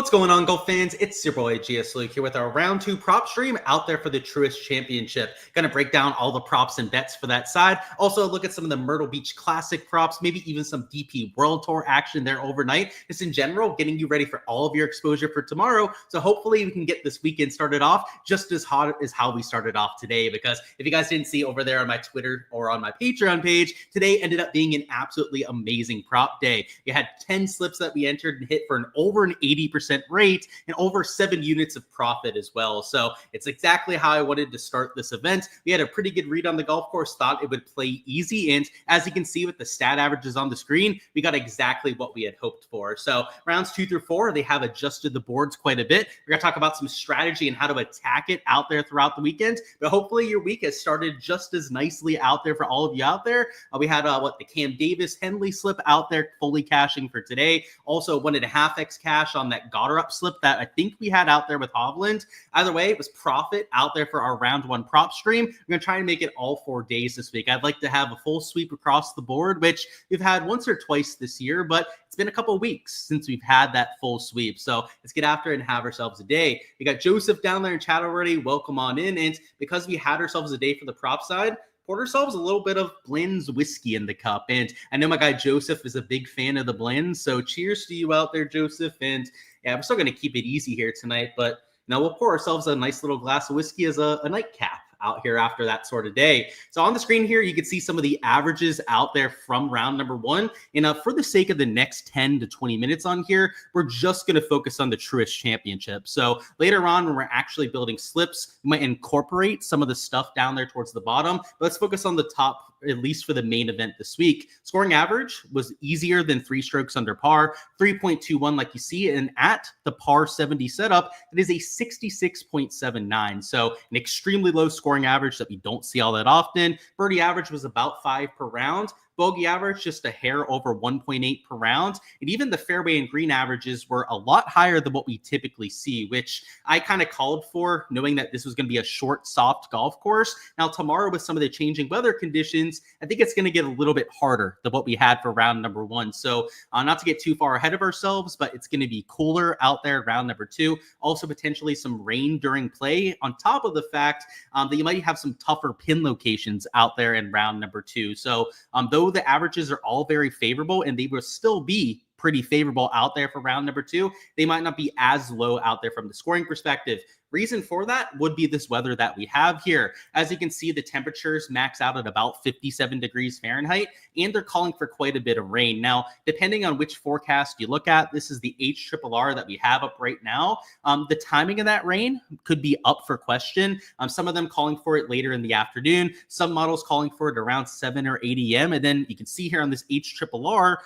What's going on, golf fans? It's your boy Gsluke here with our round 2 prop stream out there for the Truist Championship. Gonna break down all the props and bets for that side. Also look at some of the Myrtle Beach Classic props, maybe even some DP World Tour action there overnight. Just in general, getting you ready for all of your exposure for tomorrow. So hopefully we can get this weekend started off just as hot as how we started off today. Because if you guys didn't see over there on my Twitter or on my Patreon page, today ended up being an absolutely amazing prop day. You had 10 slips that we entered and hit for over an 80% rate and over 7 units of profit as well. So it's exactly how I wanted to start this event. We had a pretty good read on the golf course, thought it would play easy. And as you can see with the stat averages on the screen, we got exactly what we had hoped for. So rounds 2 through 4, they have adjusted the boards quite a bit. We're going to talk about some strategy and how to attack it out there throughout the weekend. But hopefully your week has started just as nicely out there for all of you out there. We had the Cam Davis Henley slip out there fully cashing for today. Also 1.5x cash on that Goddard up slip that I think we had out there with Hovland. Either way, it was profit out there for our round 1 prop stream. We're going to try and make it all 4 days this week. I'd like to have a full sweep across the board, which we've had once or twice this year, but it's been a couple of weeks since we've had that full sweep. So let's get after it and have ourselves a day. We got Joseph down there in chat already. Welcome on in. And because we had ourselves a day for the prop side, poured ourselves a little bit of Blends whiskey in the cup. And I know my guy Joseph is a big fan of the blends. So cheers to you out there, Joseph. And yeah, we're still going to keep it easy here tonight. But now we'll pour ourselves a nice little glass of whiskey as a nightcap out here after that sort of day. So on the screen here, you can see some of the averages out there from round number 1. And for the sake of the next 10 to 20 minutes on here, we're just going to focus on the Truist Championship. So later on, when we're actually building slips, we might incorporate some of the stuff down there towards the bottom. But let's focus on the top, at least for the main event this week. Scoring average was easier than 3 strokes under par, 3.21 like you see. And at the par 70 setup, it is a 66.79. So an extremely low scoring average that we don't see all that often. Birdie average was about 5 per round. Bogey average just a hair over 1.8 per round. And even the fairway and green averages were a lot higher than what we typically see, which I kind of called for, knowing that this was going to be a short, soft golf course. Now, tomorrow with some of the changing weather conditions, I think it's going to get a little bit harder than what we had for round number 1. So not to get too far ahead of ourselves, but it's going to be cooler out there round number 2. Also potentially some rain during play, on top of the fact that you might have some tougher pin locations out there in round number 2. So though the averages are all very favorable and they will still be pretty favorable out there for round number 2, they might not be as low out there from the scoring perspective. Reason for that would be this weather that we have here. As you can see, the temperatures max out at about 57 degrees Fahrenheit, and they're calling for quite a bit of rain. Now, depending on which forecast you look at, this is the HRRR that we have up right now. The timing of that rain could be up for question. Some of them calling for it later in the afternoon, some models calling for it around 7 or 8 a.m. And then you can see here on this HRRR,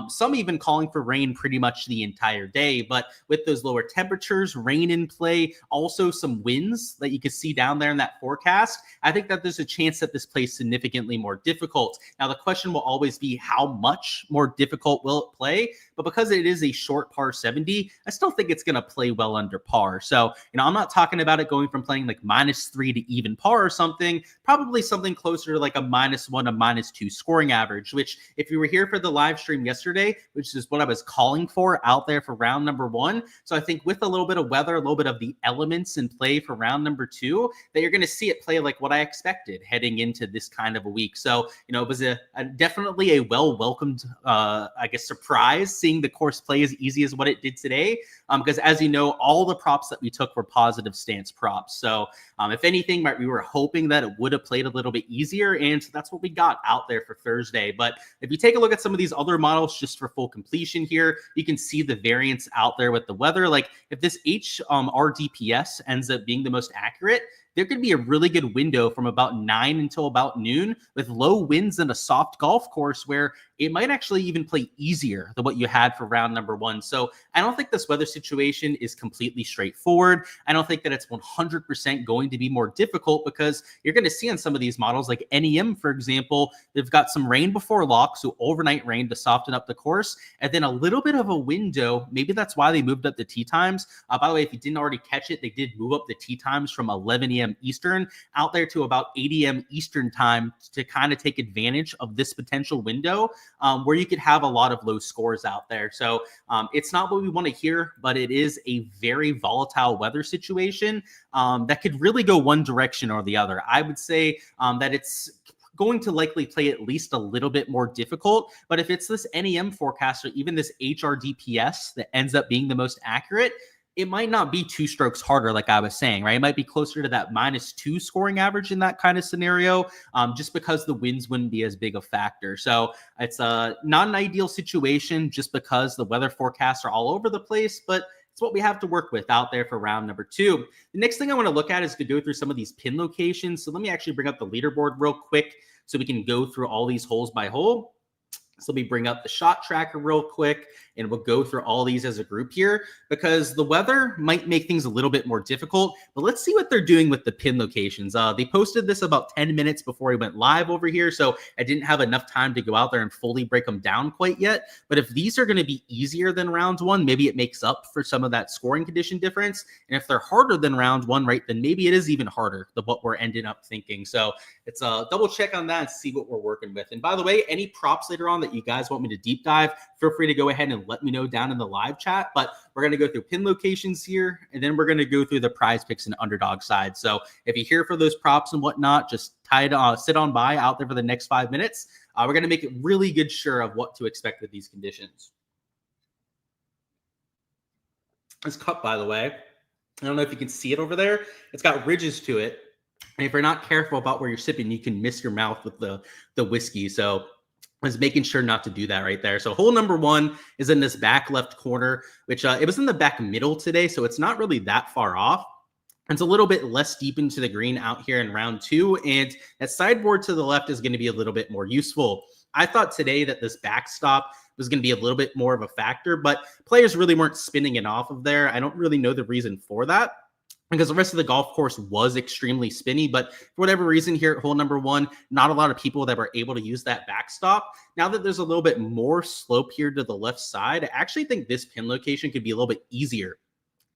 some even calling for rain pretty much the entire day. But with those lower temperatures, rain in play, also some winds that you can see down there in that forecast, I think that there's a chance that this plays significantly more difficult. Now, the question will always be how much more difficult will it play? But because it is a short par 70, I still think it's going to play well under par. So, I'm not talking about it going from playing like -3 to even par or something, probably something closer to like a -1 to -2 scoring average, which if you were here for the live stream yesterday, which is what I was calling for out there for round number 1. So I think with a little bit of weather, a little bit of the elements in play for round number 2, that you're going to see it play like what I expected heading into this kind of a week. So, it was definitely a well-welcomed, surprise seeing the course play as easy as what it did today. Because as you know, all the props that we took were positive stance props. So if anything, we were hoping that it would have played a little bit easier, and that's what we got out there for Thursday. But if you take a look at some of these other models just for full completion here, you can see the variance out there with the weather. Like if this RDPS ends up being the most accurate, there could be a really good window from about 9 until about noon with low winds and a soft golf course where it might actually even play easier than what you had for round number 1. So I don't think this weather situation is completely straightforward. I don't think that it's 100% going to be more difficult, because you're going to see on some of these models like NEM, for example, they've got some rain before lock, so overnight rain to soften up the course, and then a little bit of a window. Maybe that's why they moved up the tee times. By the way, if you didn't already catch it, they did move up the tee times from 11 a.m. Eastern out there to about 8 a.m. Eastern time to kind of take advantage of this potential window. where you could have a lot of low scores out there. So it's not what we want to hear, but it is a very volatile weather situation that could really go one direction or the other. I would say that it's going to likely play at least a little bit more difficult. But if it's this NEM forecast or even this HRDPS that ends up being the most accurate, it might not be 2 strokes harder, like I was saying, right? It might be closer to that -2 scoring average in that kind of scenario, just because the winds wouldn't be as big a factor. So it's not an ideal situation just because the weather forecasts are all over the place, but it's what we have to work with out there for round number 2. The next thing I want to look at is to go through some of these pin locations. So let me actually bring up the leaderboard real quick so we can go through all these holes by hole. So let me bring up the shot tracker real quick, and we'll go through all these as a group here because the weather might make things a little bit more difficult. But let's see what they're doing with the pin locations. They posted this about 10 minutes before we went live over here, so I didn't have enough time to go out there and fully break them down quite yet. But if these are going to be easier than round 1, maybe it makes up for some of that scoring condition difference. And if they're harder than round 1, right, then maybe it is even harder than what we're ending up thinking. So it's a double check on that and see what we're working with. And by the way, any props later on that you guys want me to deep dive, feel free to go ahead and let me know down in the live chat. But we're going to go through pin locations here, and then we're going to go through the prize picks and underdog side. So if you're here for those props and whatnot, just sit on by out there for the next 5 minutes. We're going to make it really good sure of what to expect with these conditions. This cup, by the way, I don't know if you can see it over there. It's got ridges to it. And if you're not careful about where you're sipping, you can miss your mouth with the whiskey. So I was making sure not to do that right there. So hole number 1 is in this back left corner, which it was in the back middle today. So it's not really that far off. It's a little bit less deep into the green out here in round 2. And that sideboard to the left is going to be a little bit more useful. I thought today that this backstop was going to be a little bit more of a factor, but players really weren't spinning it off of there. I don't really know the reason for that, because the rest of the golf course was extremely spinny. But for whatever reason here at hole number 1, not a lot of people that were able to use that backstop. Now that there's a little bit more slope here to the left side, I actually think this pin location could be a little bit easier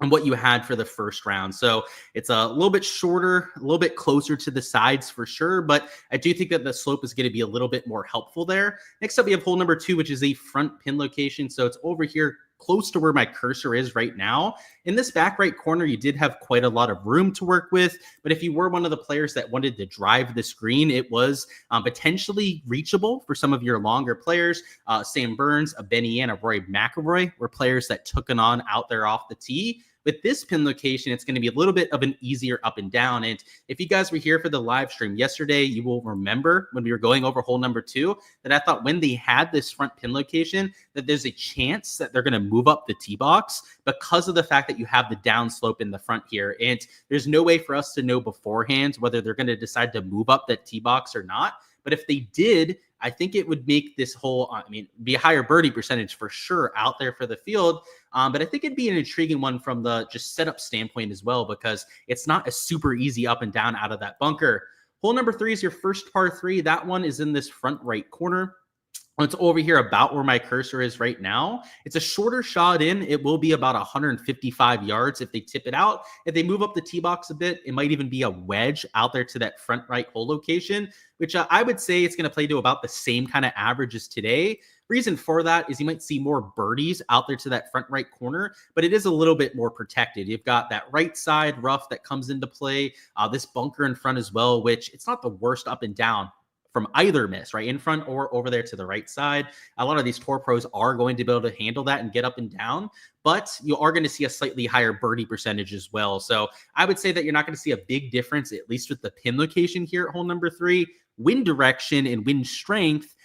on what you had for the first round. So it's a little bit shorter, a little bit closer to the sides for sure, but I do think that the slope is going to be a little bit more helpful there. Next up, we have hole number 2, which is a front pin location. So it's over here close to where my cursor is right now. In this back right corner, you did have quite a lot of room to work with, but if you were one of the players that wanted to drive this green, it was potentially reachable for some of your longer players. Sam Burns, a Benny and a Rory McIlroy were players that took it on out there off the tee. With this pin location, it's going to be a little bit of an easier up and down. And if you guys were here for the live stream yesterday, you will remember when we were going over hole number 2 that I thought when they had this front pin location that there's a chance that they're going to move up the tee box because of the fact that you have the down slope in the front here. And there's no way for us to know beforehand whether they're going to decide to move up that tee box or not. But if they did, I think it would make this whole, be a higher birdie percentage for sure out there for the field. But I think it'd be an intriguing one from the just setup standpoint as well, because it's not a super easy up and down out of that bunker. Hole number 3 is your first par 3. That one is in this front right corner. It's over here about where my cursor is right now. It's a shorter shot in. It will be about 155 yards if they tip it out. If they move up the tee box a bit, it might even be a wedge out there to that front right hole location, which I would say it's going to play to about the same kind of average as today. Reason for that is you might see more birdies out there to that front right corner, but it is a little bit more protected. You've got that right side rough that comes into play, this bunker in front as well, which it's not the worst up and down from either miss, right in front or over there to the right side. A lot of these tour pros are going to be able to handle that and get up and down, but you are going to see a slightly higher birdie percentage as well. So I would say that you're not going to see a big difference, at least with the pin location here at hole number 3. Wind direction and wind strength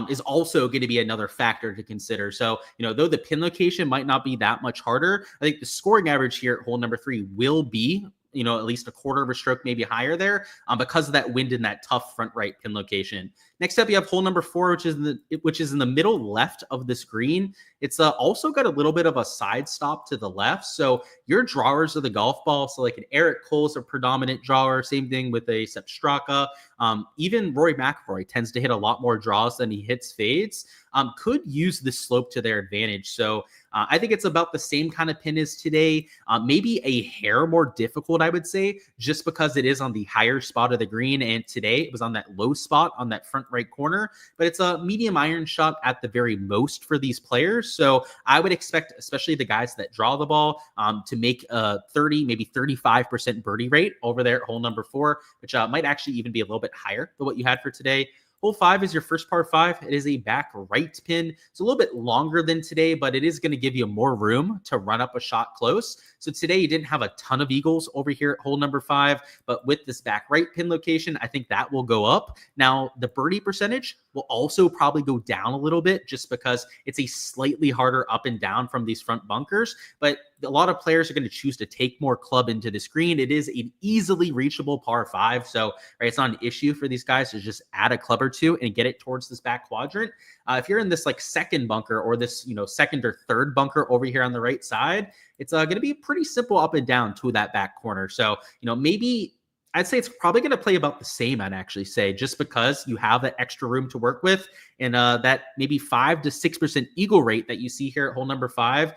is also going to be another factor to consider. So, though the pin location might not be that much harder, I think the scoring average here at hole number 3 will be at least a quarter of a stroke, maybe higher there, because of that wind in that tough front right pin location. Next up, you have hole number 4, which is in the middle left of this green. It's also got a little bit of a side stop to the left. So your drawers of the golf ball, so like an Eric Cole's a predominant drawer, same thing with a Sepp Straka. Even Rory McIlroy tends to hit a lot more draws than he hits fades, could use this slope to their advantage. So I think it's about the same kind of pin as today, maybe a hair more difficult, I would say, just because it is on the higher spot of the green. And today it was on that low spot on that front right corner, but it's a medium iron shot at the very most for these players. So I would expect, especially the guys that draw the ball, to make a 30, maybe 35% birdie rate over there at hole number 4, which might actually even be a little bit higher than what you had for today. Hole 5 is your first par 5. It is a back right pin. It's a little bit longer than today, but it is going to give you more room to run up a shot close. So today you didn't have a ton of eagles over here at hole number 5, but with this back right pin location, I think that will go up. Now, the birdie percentage will also probably go down a little bit just because it's a slightly harder up and down from these front bunkers, but a lot of players are going to choose to take more club into this green. It is an easily reachable par 5. So it's not an issue for these guys to just add a club or two and get it towards this back quadrant. If you're in this like second bunker or this, second or third bunker over here on the right side, it's going to be pretty simple up and down to that back corner. So, maybe I'd say it's probably going to play about the same, I'd actually say, just because you have that extra room to work with. And that maybe 5 to 6% eagle rate that you see here at hole number 5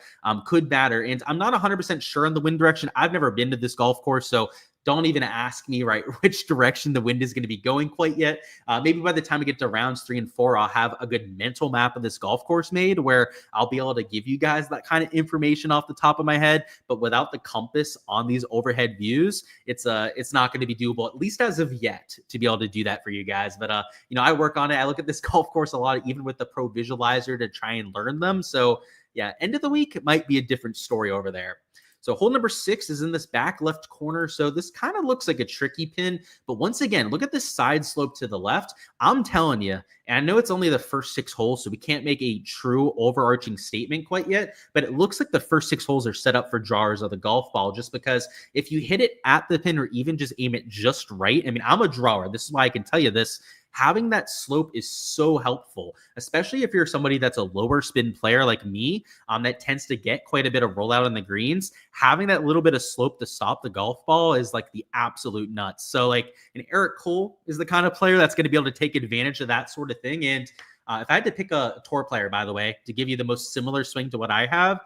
could matter. And I'm not 100% sure on the wind direction. I've never been to this golf course, so don't even ask me, right, which direction the wind is going to be going quite yet. Maybe by the time we get to rounds 3 and 4, I'll have a good mental map of this golf course made where I'll be able to give you guys that kind of information off the top of my head. But without the compass on these overhead views, it's not going to be doable, at least as of yet, to be able to do that for you guys. But I work on it. I look at this golf course a lot, even with the Pro Visualizer, to try and learn them. So yeah, end of the week, it might be a different story over there. So hole number 6 is in this back left corner. So this kind of looks like a tricky pin, but once again, look at this side slope to the left. I'm telling you, and I know it's only the first 6 holes, so we can't make a true overarching statement quite yet, but it looks like the first 6 holes are set up for drawers of the golf ball, just because if you hit it at the pin or even just aim it just right, I mean, I'm a drawer. This is why I can tell you this. Having that slope is so helpful, especially if you're somebody that's a lower spin player like me, that tends to get quite a bit of rollout on the greens. Having that little bit of slope to stop the golf ball is like the absolute nuts. So like an Eric Cole is the kind of player that's going to be able to take advantage of that sort of thing. And if I had to pick a tour player, by the way, to give you the most similar swing to what I have,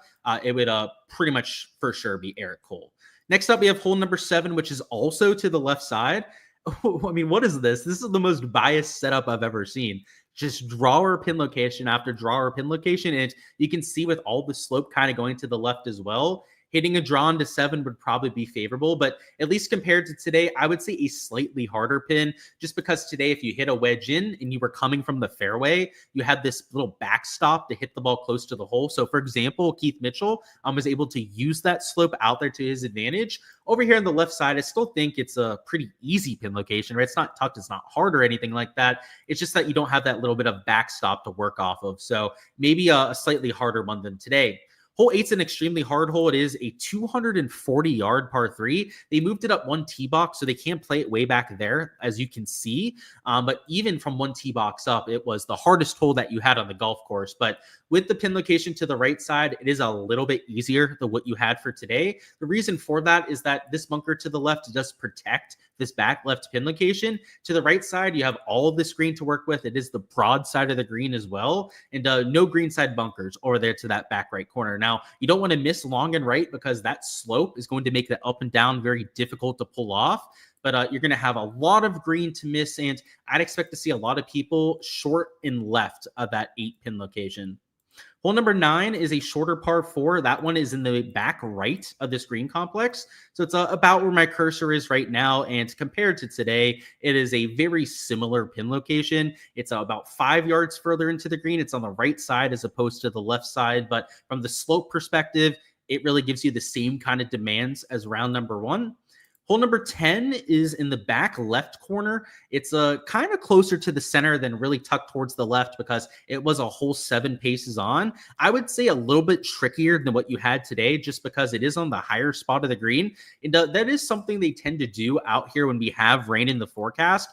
it would pretty much for sure be Eric Cole. Next up, we have hole number 7, which is also to the left side. I mean, what is this? This is the most biased setup I've ever seen. Just drawer pin location after drawer pin location. And you can see with all the slope kind of going to the left as well, hitting a draw into 7 would probably be favorable, but at least compared to today, I would say a slightly harder pin, just because today, if you hit a wedge in and you were coming from the fairway, you had this little backstop to hit the ball close to the hole. So for example, Keith Mitchell was able to use that slope out there to his advantage. Over here on the left side, I still think it's a pretty easy pin location, right? It's not tucked, it's not hard or anything like that. It's just that you don't have that little bit of backstop to work off of. So maybe a slightly harder one than today. Hole 8's an extremely hard hole. It is a 240-yard par 3. They moved it up one tee box, so they can't play it way back there, as you can see. But even from one tee box up, it was the hardest hole that you had on the golf course. But with the pin location to the right side, it is a little bit easier than what you had for today. The reason for that is that this bunker to the left does protect this back left pin location. To the right side, you have all of this green to work with. It is the broad side of the green as well. And no green side bunkers over there to that back right corner. Now, you don't want to miss long and right because that slope is going to make that up and down very difficult to pull off. But you're going to have a lot of green to miss. And I'd expect to see a lot of people short and left of that 8-pin location. Hole number 9 is a shorter par 4. That one is in the back right of this green complex. So it's about where my cursor is right now. And compared to today, it is a very similar pin location. It's about 5 yards further into the green. It's on the right side as opposed to the left side. But from the slope perspective, it really gives you the same kind of demands as round number 1. Hole number 10 is in the back left corner. It's kind of closer to the center than really tucked towards the left because it was a hole 7 paces on. I would say a little bit trickier than what you had today just because it is on the higher spot of the green. And that is something they tend to do out here when we have rain in the forecast.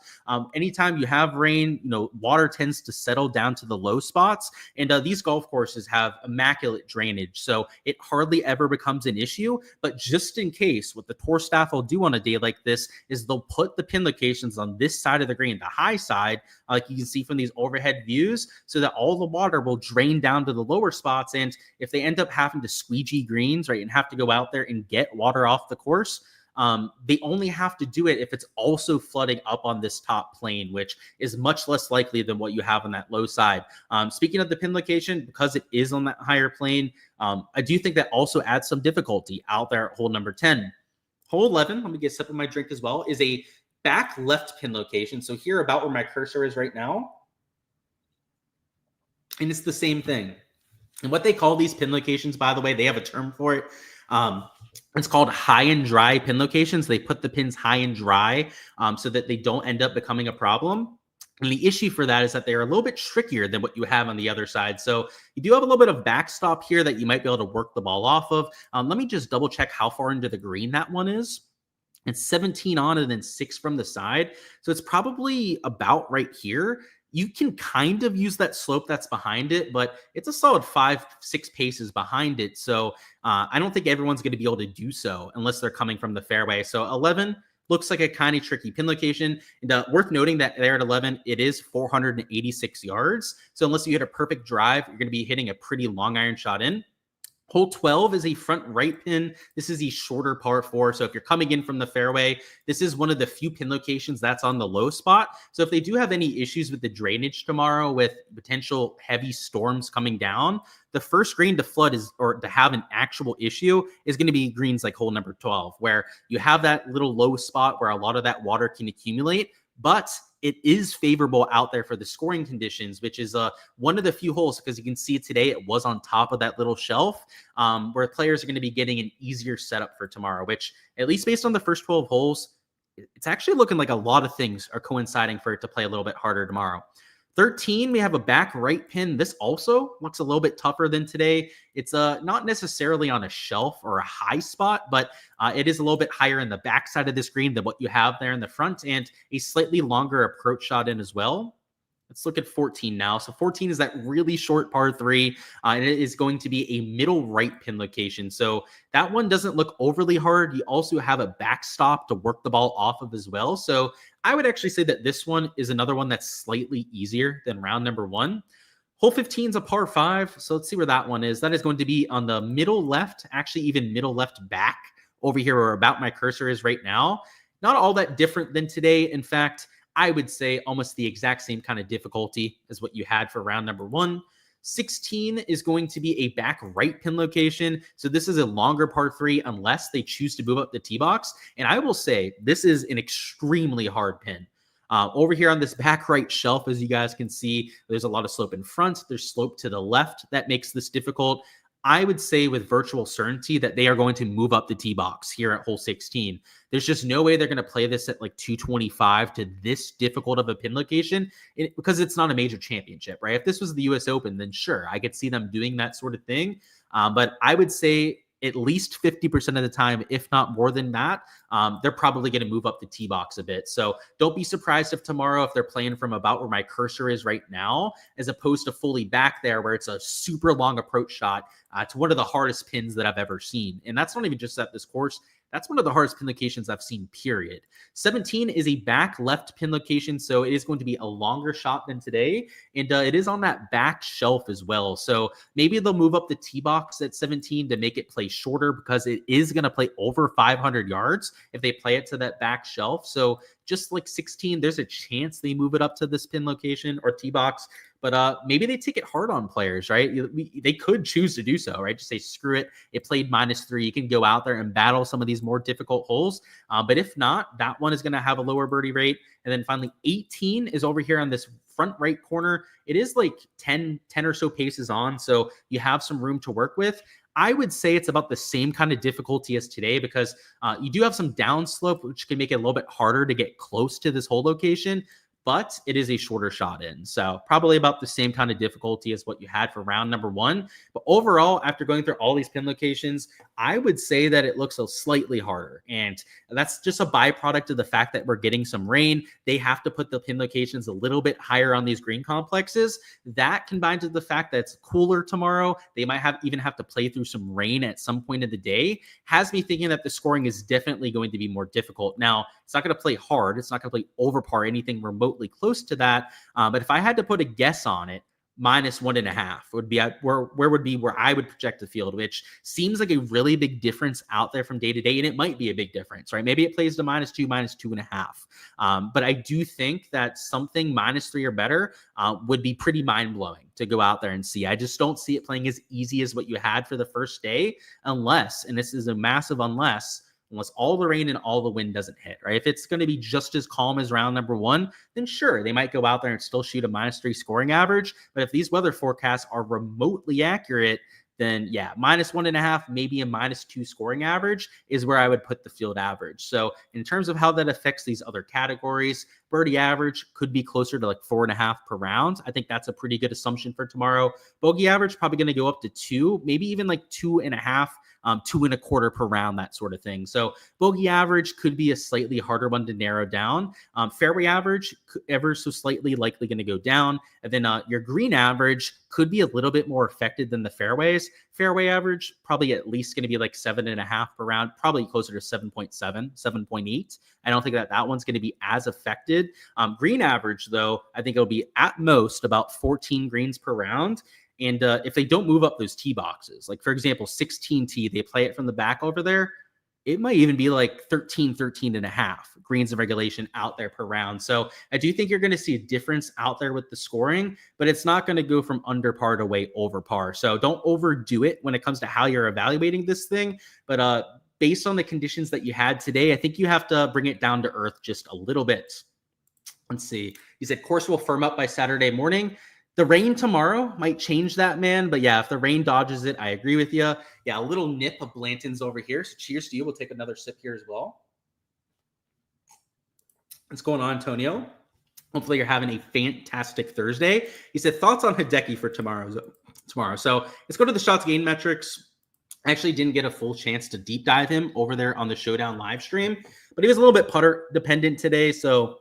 Anytime you have rain, water tends to settle down to the low spots. And these golf courses have immaculate drainage. So it hardly ever becomes an issue. But just in case, what the tour staff will do do on a day like this is they'll put the pin locations on this side of the green, the high side, like you can see from these overhead views, so that all the water will drain down to the lower spots. And if they end up having to squeegee greens, right, and have to go out there and get water off the course, they only have to do it if it's also flooding up on this top plane, which is much less likely than what you have on that low side. Speaking of the pin location, because it is on that higher plane, I do think that also adds some difficulty out there at hole number 10. Hole 11, let me get a sip of my drink as well, is a back left pin location. So here, about where my cursor is right now, and it's the same thing. And what they call these pin locations, by the way, they have a term for it. It's called high and dry pin locations. They put the pins high and dry so that they don't end up becoming a problem. And the issue for that is that they're a little bit trickier than what you have on the other side. So you do have a little bit of backstop here that you might be able to work the ball off of. Let me just double check how far into the green that one is. It's 17 on and then 6 from the side. So it's probably about right here. You can kind of use that slope that's behind it, but it's a solid 5-6 paces behind it. So I don't think everyone's going to be able to do so unless they're coming from the fairway. So 11 looks like a kind of tricky pin location. And worth noting that there at 11, it is 486 yards. So unless you hit a perfect drive, you're going to be hitting a pretty long iron shot in. Hole 12 is a front right pin. This is a shorter par 4. So if you're coming in from the fairway, this is one of the few pin locations that's on the low spot. So if they do have any issues with the drainage tomorrow with potential heavy storms coming down, the first green to flood is, or to have an actual issue, is going to be greens like hole number 12, where you have that little low spot where a lot of that water can accumulate. But it is favorable out there for the scoring conditions, which is one of the few holes, because you can see today it was on top of that little shelf where players are going to be getting an easier setup for tomorrow, which, at least based on the first 12 holes, it's actually looking like a lot of things are coinciding for it to play a little bit harder tomorrow. 13, we have a back right pin. This also looks a little bit tougher than today. It's not necessarily on a shelf or a high spot, but it is a little bit higher in the back side of this green than what you have there in the front, and a slightly longer approach shot in as well. Let's look at 14 now. So 14 is that really short par 3, and it is going to be a middle right pin location. So that one doesn't look overly hard. You also have a backstop to work the ball off of as well. So I would actually say that this one is another one that's slightly easier than round number 1. Hole 15 is a par 5. So let's see where that one is. That is going to be on the middle left, actually even middle left back over here where about my cursor is right now. Not all that different than today. In fact, I would say almost the exact same kind of difficulty as what you had for round number 1. 16 is going to be a back right pin location. So this is a longer par 3 unless they choose to move up the tee box. And I will say this is an extremely hard pin. Over here on this back right shelf, as you guys can see, there's a lot of slope in front. There's slope to the left that makes this difficult. I would say with virtual certainty that they are going to move up the tee box here at hole 16. There's just no way they're going to play this at like 225 to this difficult of a pin location because it's not a major championship, right? If this was the US Open, then sure, I could see them doing that sort of thing. But I would say at least 50% of the time, if not more than that, they're probably going to move up the tee box a bit. So don't be surprised if tomorrow, if they're playing from about where my cursor is right now, as opposed to fully back there where it's a super long approach shot to one of the hardest pins that I've ever seen. And that's not even just at this course. That's one of the hardest pin locations I've seen, period. 17 is a back left pin location, so it is going to be a longer shot than today, and it is on that back shelf as well. So maybe they'll move up the tee box at 17 to make it play shorter because it is going to play over 500 yards if they play it to that back shelf. So just like 16, there's a chance they move it up to this pin location or tee box. But maybe they take it hard on players, right? They could choose to do so, right? Just say, screw it. It played -3. You can go out there and battle some of these more difficult holes. But if not, that one is going to have a lower birdie rate. And then finally, 18 is over here on this front right corner. It is like 10 or so paces on. So you have some room to work with. I would say it's about the same kind of difficulty as today because you do have some downslope, which can make it a little bit harder to get close to this hole location. but it is a shorter shot in. So probably about the same kind of difficulty as what you had for round number 1. But overall, after going through all these pin locations, I would say that it looks a slightly harder. And that's just a byproduct of the fact that we're getting some rain. They have to put the pin locations a little bit higher on these green complexes. That combined with the fact that it's cooler tomorrow, they might even have to play through some rain at some point of the day, has me thinking that the scoring is definitely going to be more difficult. Now, it's not going to play hard. It's not going to play over par, anything remotely close to that. But if I had to put a guess on it, -1.5 would be where I would project the field, which seems like a really big difference out there from day to day. And it might be a big difference, right? Maybe it plays to -2, -2.5. But I do think that something -3 or better would be pretty mind blowing to go out there and see. I just don't see it playing as easy as what you had for the first day, unless, and this is a massive unless all the rain and all the wind doesn't hit, right? If it's going to be just as calm as round number 1, then sure, they might go out there and still shoot a -3 scoring average. But if these weather forecasts are remotely accurate, then yeah, -1.5, maybe a -2 scoring average is where I would put the field average. So in terms of how that affects these other categories, birdie average could be closer to like 4.5 per round. I think that's a pretty good assumption for tomorrow. Bogey average probably going to go up to 2, maybe even like 2.5. 2.25 per round, that sort of thing. So bogey average could be a slightly harder one to narrow down. Fairway average ever so slightly likely going to go down. And then your green average could be a little bit more affected than the fairways. Fairway average probably at least going to be like 7.5 per round, probably closer to 7.7, 7.8. I don't think that one's going to be as affected. Green average, though, I think it'll be at most about 14 greens per round. And if they don't move up those tee boxes, like for example, 16 tee, they play it from the back over there, it might even be like 13.5 greens of regulation out there per round. So I do think you're going to see a difference out there with the scoring, but it's not going to go from under par to way over par. So don't overdo it when it comes to how you're evaluating this thing. But based on the conditions that you had today, I think you have to bring it down to earth just a little bit. Let's see. You said course will firm up by Saturday morning. The rain tomorrow might change that, man. But yeah, if the rain dodges it, I agree with you. Yeah, a little nip of Blanton's over here. So cheers to you. We'll take another sip here as well. What's going on, Antonio? Hopefully you're having a fantastic Thursday. He said, thoughts on Hideki for tomorrow. So let's go to the shots gained metrics. I actually didn't get a full chance to deep dive him over there on the Showdown live stream, but he was a little bit putter dependent today. So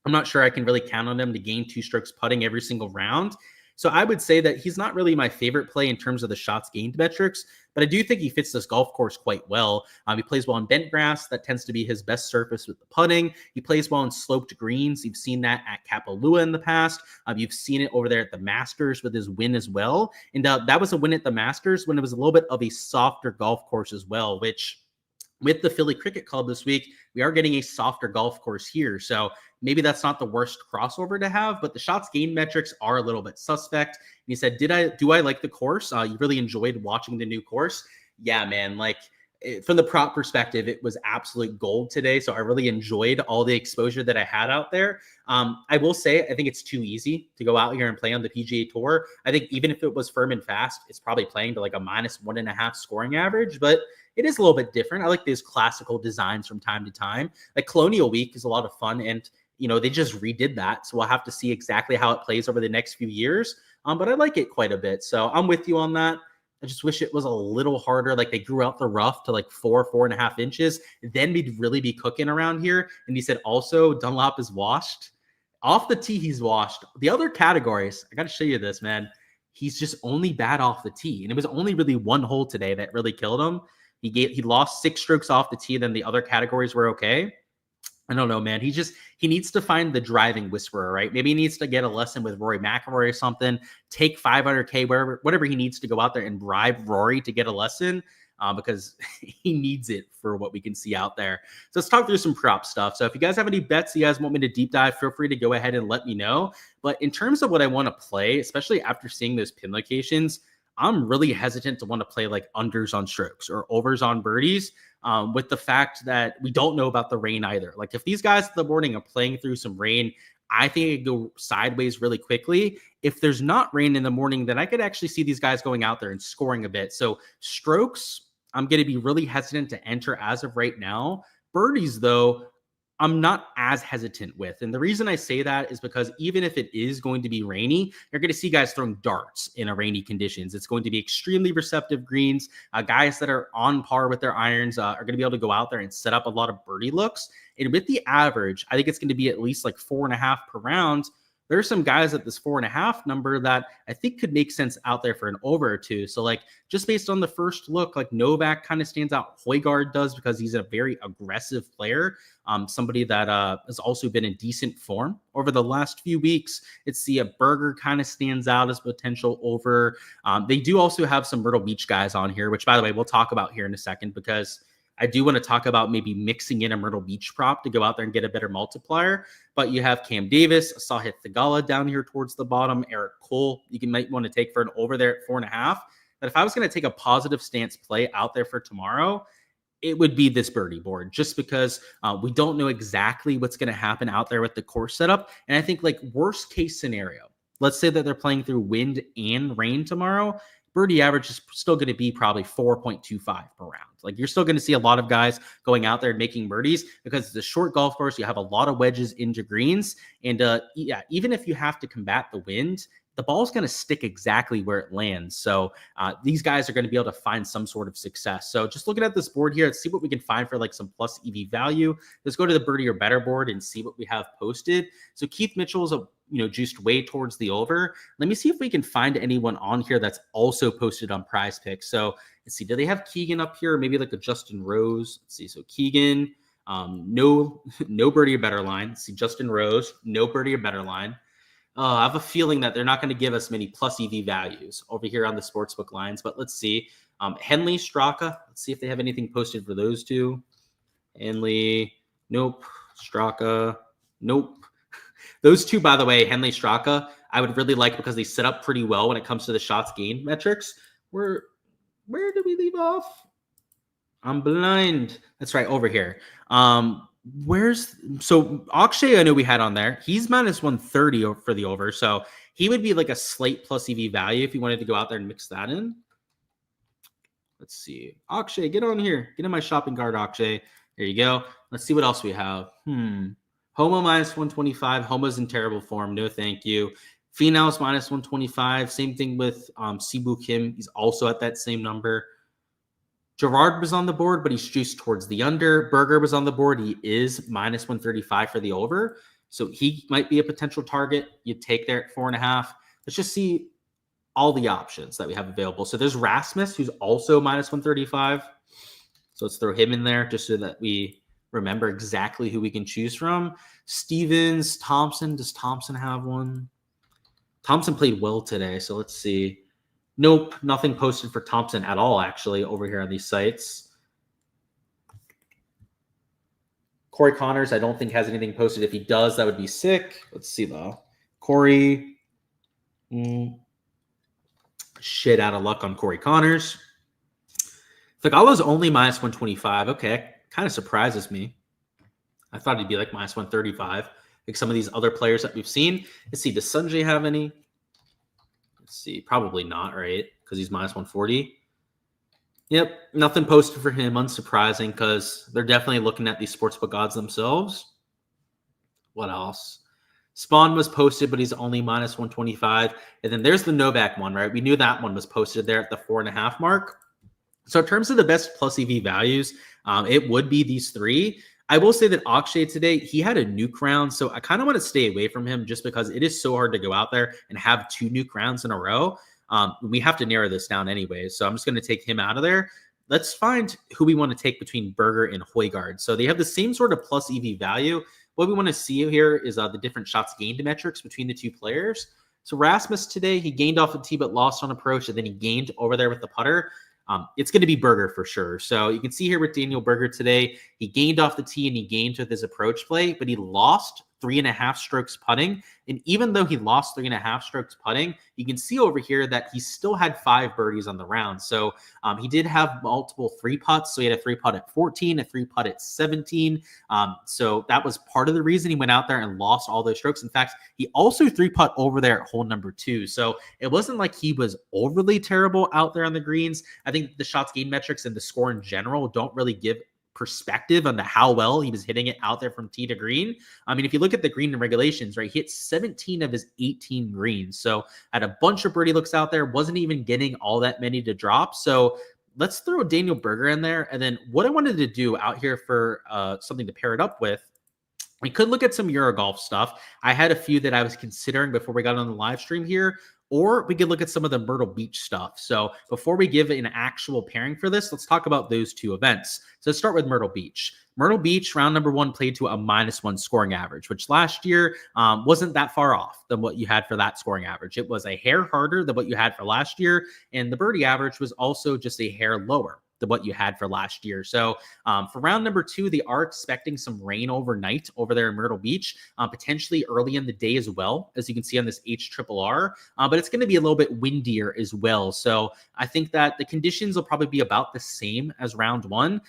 I'm not sure I can really count on him to gain 2 strokes putting every single round. So I would say that he's not really my favorite play in terms of the shots gained metrics, but I do think he fits this golf course quite well. He plays well on bent grass. That tends to be his best surface with the putting. He plays well on sloped greens. You've seen that at Kapalua in the past. You've seen it over there at the Masters with his win as well. And that was a win at the Masters when it was a little bit of a softer golf course as well, which with the Philly Cricket Club this week, we are getting a softer golf course here. So maybe that's not the worst crossover to have, but the shots gained metrics are a little bit suspect. And he said, do I like the course? You really enjoyed watching the new course? Yeah, man. Like from the prop perspective, it was absolute gold today. So I really enjoyed all the exposure that I had out there. I will say, I think it's too easy to go out here and play on the PGA Tour. I think even if it was firm and fast, it's probably playing to like a -1.5 scoring average, but it is a little bit different. I like these classical designs from time to time. Like Colonial Week is a lot of fun, and they just redid that. So we'll have to see exactly how it plays over the next few years. But I like it quite a bit. So I'm with you on that. I just wish it was a little harder. Like they grew out the rough to like 4.5 inches. Then we'd really be cooking around here. And he said also Dunlop is washed. Off the tee, he's washed. The other categories, I got to show you this, man. He's just only bad off the tee. And it was only really one hole today that really killed him. He lost 6 strokes off the tee. Then the other categories were okay. I don't know, man. He needs to find the driving whisperer, right? Maybe he needs to get a lesson with Rory McIlroy or something. Take $500K, whatever he needs to go out there and bribe Rory to get a lesson because he needs it for what we can see out there. So let's talk through some prop stuff. So if you guys have any bets you guys want me to deep dive, feel free to go ahead and let me know. But in terms of what I want to play, especially after seeing those pin locations, I'm really hesitant to want to play like unders on strokes or overs on birdies with the fact that we don't know about the rain either. Like if these guys in the morning are playing through some rain, I think it could go sideways really quickly. If there's not rain in the morning, then I could actually see these guys going out there and scoring a bit. So strokes, I'm going to be really hesitant to enter as of right now. Birdies, though, I'm not as hesitant with. And the reason I say that is because even if it is going to be rainy, you're going to see guys throwing darts in a rainy conditions. It's going to be extremely receptive greens. Guys that are on par with their irons are going to be able to go out there and set up a lot of birdie looks. And with the average, I think it's going to be at least like 4.5 per round. There are some guys at this 4.5 number that I think could make sense out there for an over or two. So like just based on the first look, like Novak kind of stands out. Højgaard does because he's a very aggressive player. Somebody that has also been in decent form over the last few weeks. It's the Berger kind of stands out as potential over. They do also have some Myrtle Beach guys on here, which by the way, we'll talk about here in a second because I do want to talk about maybe mixing in a Myrtle Beach prop to go out there and get a better multiplier. But you have Cam Davis, Sahith Theegala down here towards the bottom, Eric Cole, might want to take for an over there at 4.5. But if I was going to take a positive stance play out there for tomorrow, it would be this birdie board just because we don't know exactly what's going to happen out there with the course setup. And I think like worst case scenario, let's say that they're playing through wind and rain tomorrow. Birdie average is still going to be probably 4.25 per round. Like you're still going to see a lot of guys going out there and making birdies because it's a short golf course. You have a lot of wedges into greens. And yeah, even if you have to combat the wind, the ball's going to stick exactly where it lands. So these guys are going to be able to find some sort of success. So just looking at this board here, let's see what we can find for like some plus EV value. Let's go to the birdie or better board and see what we have posted. So Keith Mitchell's juiced way towards the over. Let me see if we can find anyone on here that's also posted on Prize Picks. So let's see, do they have Keegan up here? Maybe like a Justin Rose. Let's see. So Keegan, no birdie or better line. Let's see, Justin Rose, no birdie or better line. I have a feeling that they're not going to give us many plus EV values over here on the sportsbook lines, but let's see. Henley, Straka, let's see if they have anything posted for those two. Henley, nope. Straka, nope. Those two, by the way, Henley, Straka, I would really like because they set up pretty well when it comes to the shots gained metrics. Where did we leave off? I'm blind. That's right, over here. So Akshay, I know we had on there. He's minus 130 for the over. So he would be like a slight plus EV value if you wanted to go out there and mix that in. Let's see. Akshay, get on here. Get in my shopping cart, Akshay. There you go. Let's see what else we have. Homo minus 125. Homo's in terrible form. No, thank you. Finau's minus 125. Same thing with Sibu Kim. He's also at that same number. Gerard was on the board, but he's juiced towards the under. Berger was on the board. He is minus 135 for the over. So he might be a potential target. You take there at 4.5. Let's just see all the options that we have available. So there's Rasmus, who's also minus 135. So let's throw him in there just so that we remember exactly who we can choose from. Stevens, Thompson. Does Thompson have one? Thompson played well today. So let's see. Nope, nothing posted for Thompson at all, actually, over here on these sites. Corey Connors, I don't think has anything posted. If he does, that would be sick. Let's see, though. Corey. Shit out of luck on Corey Connors. Theegala's only minus 125. Okay, kind of surprises me. I thought he'd be like minus 135, like some of these other players that we've seen. Let's see, does Sanjay have any? Let's see, probably not, right? Because he's minus 140. Yep, nothing posted for him. Unsurprising because they're definitely looking at these sportsbook odds themselves. What else? Spawn was posted, but he's only minus 125. And then there's the Novak one, right? We knew that one was posted there at the 4.5 mark. So in terms of the best plus EV values, it would be these three. I will say that Akshay today, he had a nuke round, so I kind of want to stay away from him just because it is so hard to go out there and have 2 nuke rounds in a row. We have to narrow this down anyway, so I'm just going to take him out of there. Let's find who we want to take between Berger and Højgaard. So they have the same sort of plus EV value. What we want to see here is the different shots gained metrics between the two players. So Rasmus today, he gained off the tee but lost on approach, and then he gained over there with the putter. It's going to be Berger for sure. So you can see here with Daniel Berger today, he gained off the tee and he gained with his approach play, but he lost 3.5 strokes putting. And even though he lost 3.5 strokes putting, you can see over here that he still had 5 birdies on the round. So he did have multiple 3-putts. So he had a 3-putt at 14, a 3-putt at 17. So that was part of the reason he went out there and lost all those strokes. In fact, he also 3-putt over there at hole number 2. So it wasn't like he was overly terrible out there on the greens. I think the shots gained metrics and the score in general don't really give perspective on how well he was hitting it out there from tee to green. I mean, if you look at the green and regulations, right, he hit 17 of his 18 greens. So had a bunch of birdie looks out there, wasn't even getting all that many to drop. So let's throw Daniel Berger in there. And then what I wanted to do out here for something to pair it up with, we could look at some Eurogolf stuff. I had a few that I was considering before we got on the live stream here, or we could look at some of the Myrtle Beach stuff. So before we give an actual pairing for this, let's talk about those two events. So let's start with Myrtle Beach. Myrtle Beach, round number one, played to a -1 scoring average, which last year wasn't that far off than what you had for that scoring average. It was a hair harder than what you had for last year, and the birdie average was also just a hair lower than what you had for last year. So for round number two, they are expecting some rain overnight over there in Myrtle Beach, potentially early in the day as well, as you can see on this HRRR, but it's going to be a little bit windier as well. So I think that the conditions will probably be about the same as round one.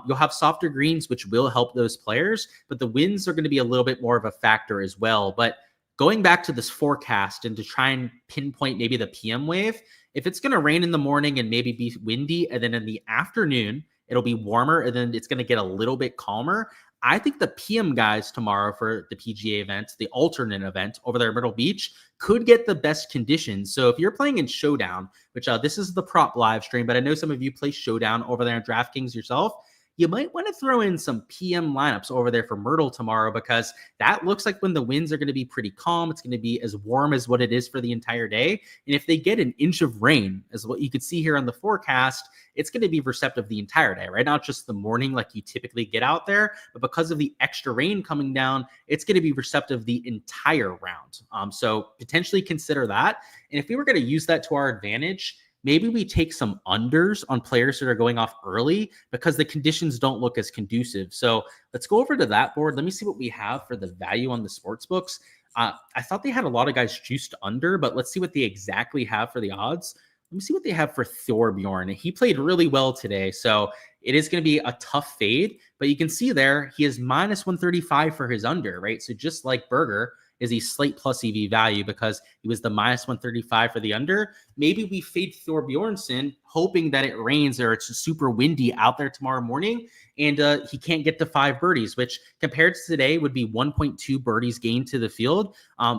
You'll have softer greens, which will help those players, but the winds are going to be a little bit more of a factor as well. But going back to this forecast and to try and pinpoint maybe the PM wave, if it's going to rain in the morning and maybe be windy, and then in the afternoon, it'll be warmer, and then it's going to get a little bit calmer, I think the PM guys tomorrow for the PGA event, the alternate event over there at Myrtle Beach, could get the best conditions. So if you're playing in Showdown, which this is the prop live stream, but I know some of you play Showdown over there in DraftKings yourself, you might want to throw in some PM lineups over there for Myrtle tomorrow, because that looks like when the winds are going to be pretty calm, it's going to be as warm as what it is for the entire day. And if they get an inch of rain, as what you could see here on the forecast, it's going to be receptive the entire day, right? Not just the morning like you typically get out there, but because of the extra rain coming down, it's going to be receptive the entire round. So potentially consider that. And if we were going to use that to our advantage, maybe we take some unders on players that are going off early because the conditions don't look as conducive. So let's go over to that board. Let me see what we have for the value on the sports books. I thought they had a lot of guys juiced under, but let's see what they exactly have for the odds. Let me see what they have for Thorbjorn. He played really well today, so it is going to be a tough fade, but you can see there he is -135 for his under, right? So just like Berger, is a slight plus EV value because he was the -135 for the under. Maybe we fade Thorbjornsen, hoping that it rains or it's super windy out there tomorrow morning, and he can't get to 5 birdies, which compared to today would be 1.2 birdies gained to the field,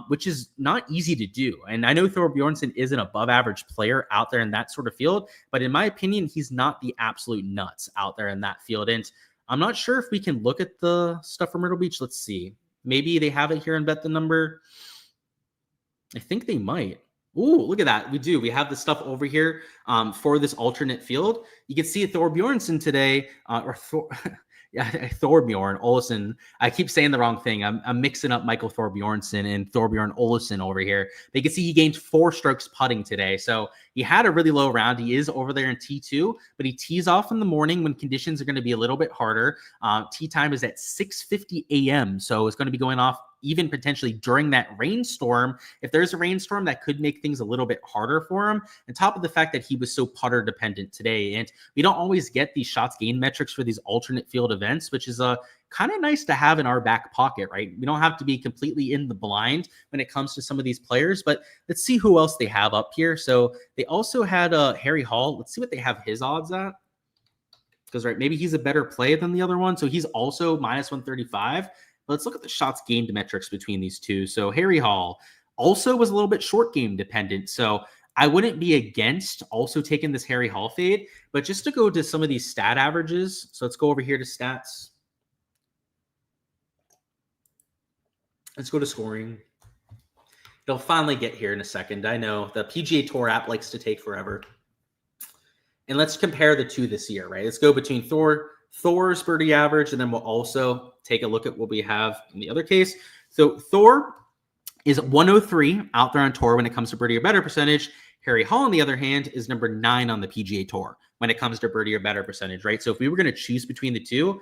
which is not easy to do. And I know Thorbjornsen is an above average player out there in that sort of field, but in my opinion, he's not the absolute nuts out there in that field. And I'm not sure if we can look at the stuff from Myrtle Beach. Let's see. Maybe they have it here and bet the number. I think they might. Ooh, look at that. We do. We have the stuff over here for this alternate field. You can see Thorbjornsen today, Thorbjorn Olesen. I keep saying the wrong thing. I'm mixing up Michael Thorbjornsen and Thorbjorn Olesen over here. They can see he gained 4 strokes putting today. So he had a really low round. He is over there in T2, but he tees off in the morning when conditions are going to be a little bit harder. Tee time is at 6:50 a.m. So it's going to be going off even potentially during that rainstorm. If there's a rainstorm, that could make things a little bit harder for him. On top of the fact that he was so putter dependent today. And we don't always get these shots gain metrics for these alternate field events, which is kind of nice to have in our back pocket, right? We don't have to be completely in the blind when it comes to some of these players, but let's see who else they have up here. So they also had Harry Hall. Let's see what they have his odds at. Because, right, maybe he's a better play than the other one. So he's also -135. Let's look at the shots gained metrics between these two. So Harry Hall also was a little bit short game dependent. So I wouldn't be against also taking this Harry Hall fade, but just to go to some of these stat averages. So let's go over here to stats. Let's go to scoring. It'll finally get here in a second. I know the PGA Tour app likes to take forever. And let's compare the two this year, right? Let's go between Thor's birdie average, and then we'll also take a look at what we have in the other case. So Thor is 103 out there on tour when it comes to birdie or better percentage. Harry Hall, on the other hand, is number 9 on the PGA Tour when it comes to birdie or better percentage, right? So if we were going to choose between the two,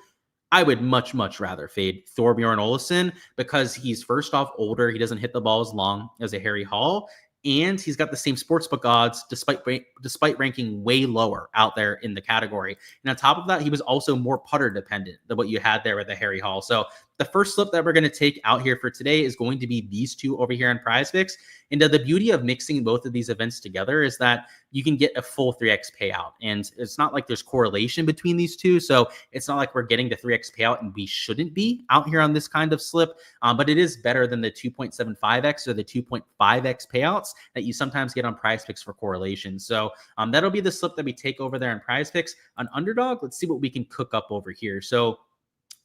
I would much, much rather fade Thorbjorn Olesen because he's first off older. He doesn't hit the ball as long as a Harry Hall. And he's got the same sportsbook odds despite ranking way lower out there in the category. And on top of that, he was also more putter dependent than what you had there with the Harry Hall. So the first slip that we're going to take out here for today is going to be these two over here on PrizePicks. And the beauty of mixing both of these events together is that you can get a full 3x payout. And it's not like there's correlation between these two. So it's not like we're getting the 3x payout and we shouldn't be out here on this kind of slip. But it is better than the 2.75x or the 2.5x payouts that you sometimes get on PrizePicks for correlation. So that'll be the slip that we take over there on PrizePicks. On Underdog, let's see what we can cook up over here. So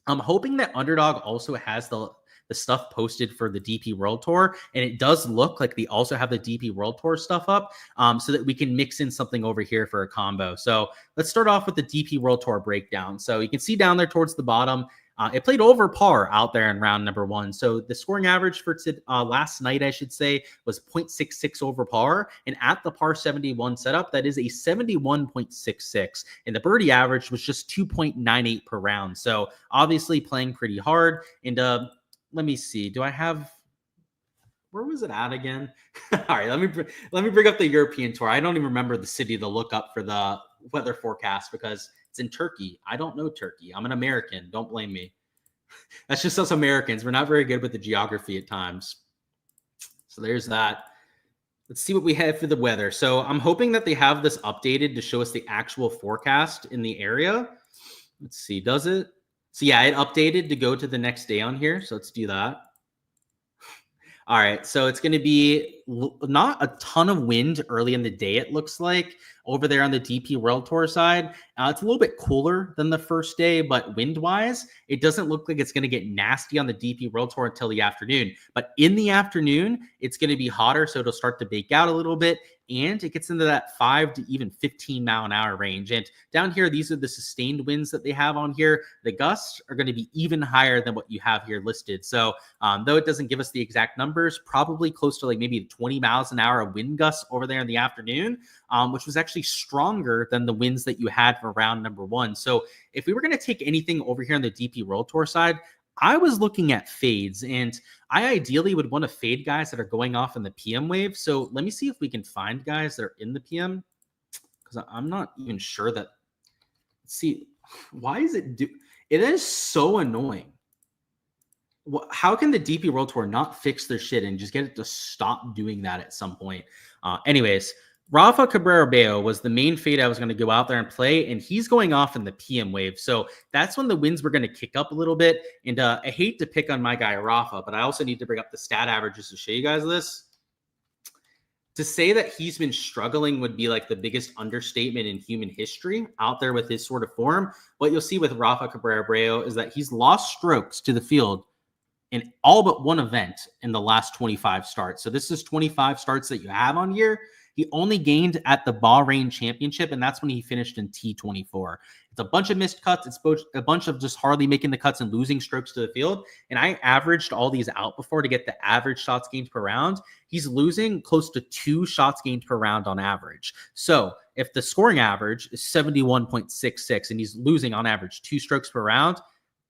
I'm hoping that Underdog also has the stuff posted for the DP World Tour, and it does look like they also have the DP World Tour stuff up, so that we can mix in something over here for a combo. So let's start off with the DP World Tour breakdown. So you can see down there towards the bottom, it played over par out there in round number 1. So the scoring average for last night, I should say, was 0.66 over par. And at the par 71 setup, that is a 71.66. And the birdie average was just 2.98 per round. So obviously playing pretty hard. And let me see. Do I have... Where was it at again? All right, let me bring up the European Tour. I don't even remember the city to look up for the weather forecast because it's in Turkey. I don't know Turkey. I'm an American. Don't blame me. That's just us Americans. We're not very good with the geography at times. So there's that. Let's see what we have for the weather. So I'm hoping that they have this updated to show us the actual forecast in the area. Let's see. Does it? So yeah, it updated to go to the next day on here. So let's do that. All right, so it's going to be not a ton of wind early in the day, it looks like, over there on the DP World Tour side. It's a little bit cooler than the first day, but wind-wise, it doesn't look like it's going to get nasty on the DP World Tour until the afternoon. But in the afternoon, it's going to be hotter, so it'll start to bake out a little bit, and it gets into that 5 to even 15 mile an hour range. And down here, these are the sustained winds that they have on here. The gusts are going to be even higher than what you have here listed. So though it doesn't give us the exact numbers, probably close to like maybe 20 miles an hour of wind gusts over there in the afternoon, which was actually stronger than the winds that you had for round number 1. So if we were going to take anything over here on the DP World Tour side, I was looking at fades, and I ideally would want to fade guys that are going off in the PM wave. So let me see if we can find guys that are in the PM, because I'm not even sure that. Let's see, why is it do? It is so annoying. How can the DP World Tour not fix their shit and just get it to stop doing that at some point? Anyways, Rafa Cabrera-Bello was the main fade I was going to go out there and play, and he's going off in the PM wave. So that's when the winds were going to kick up a little bit. And I hate to pick on my guy Rafa, but I also need to bring up the stat averages to show you guys this. To say that he's been struggling would be like the biggest understatement in human history out there with his sort of form. What you'll see with Rafa Cabrera-Bello is that he's lost strokes to the field in all but one event in the last 25 starts. So this is 25 starts that you have on here. He only gained at the Bahrain Championship, and that's when he finished in T24. It's a bunch of missed cuts. It's a bunch of just hardly making the cuts and losing strokes to the field. And I averaged all these out before to get the average shots gained per round. He's losing close to 2 shots gained per round on average. So if the scoring average is 71.66 and he's losing on average 2 strokes per round,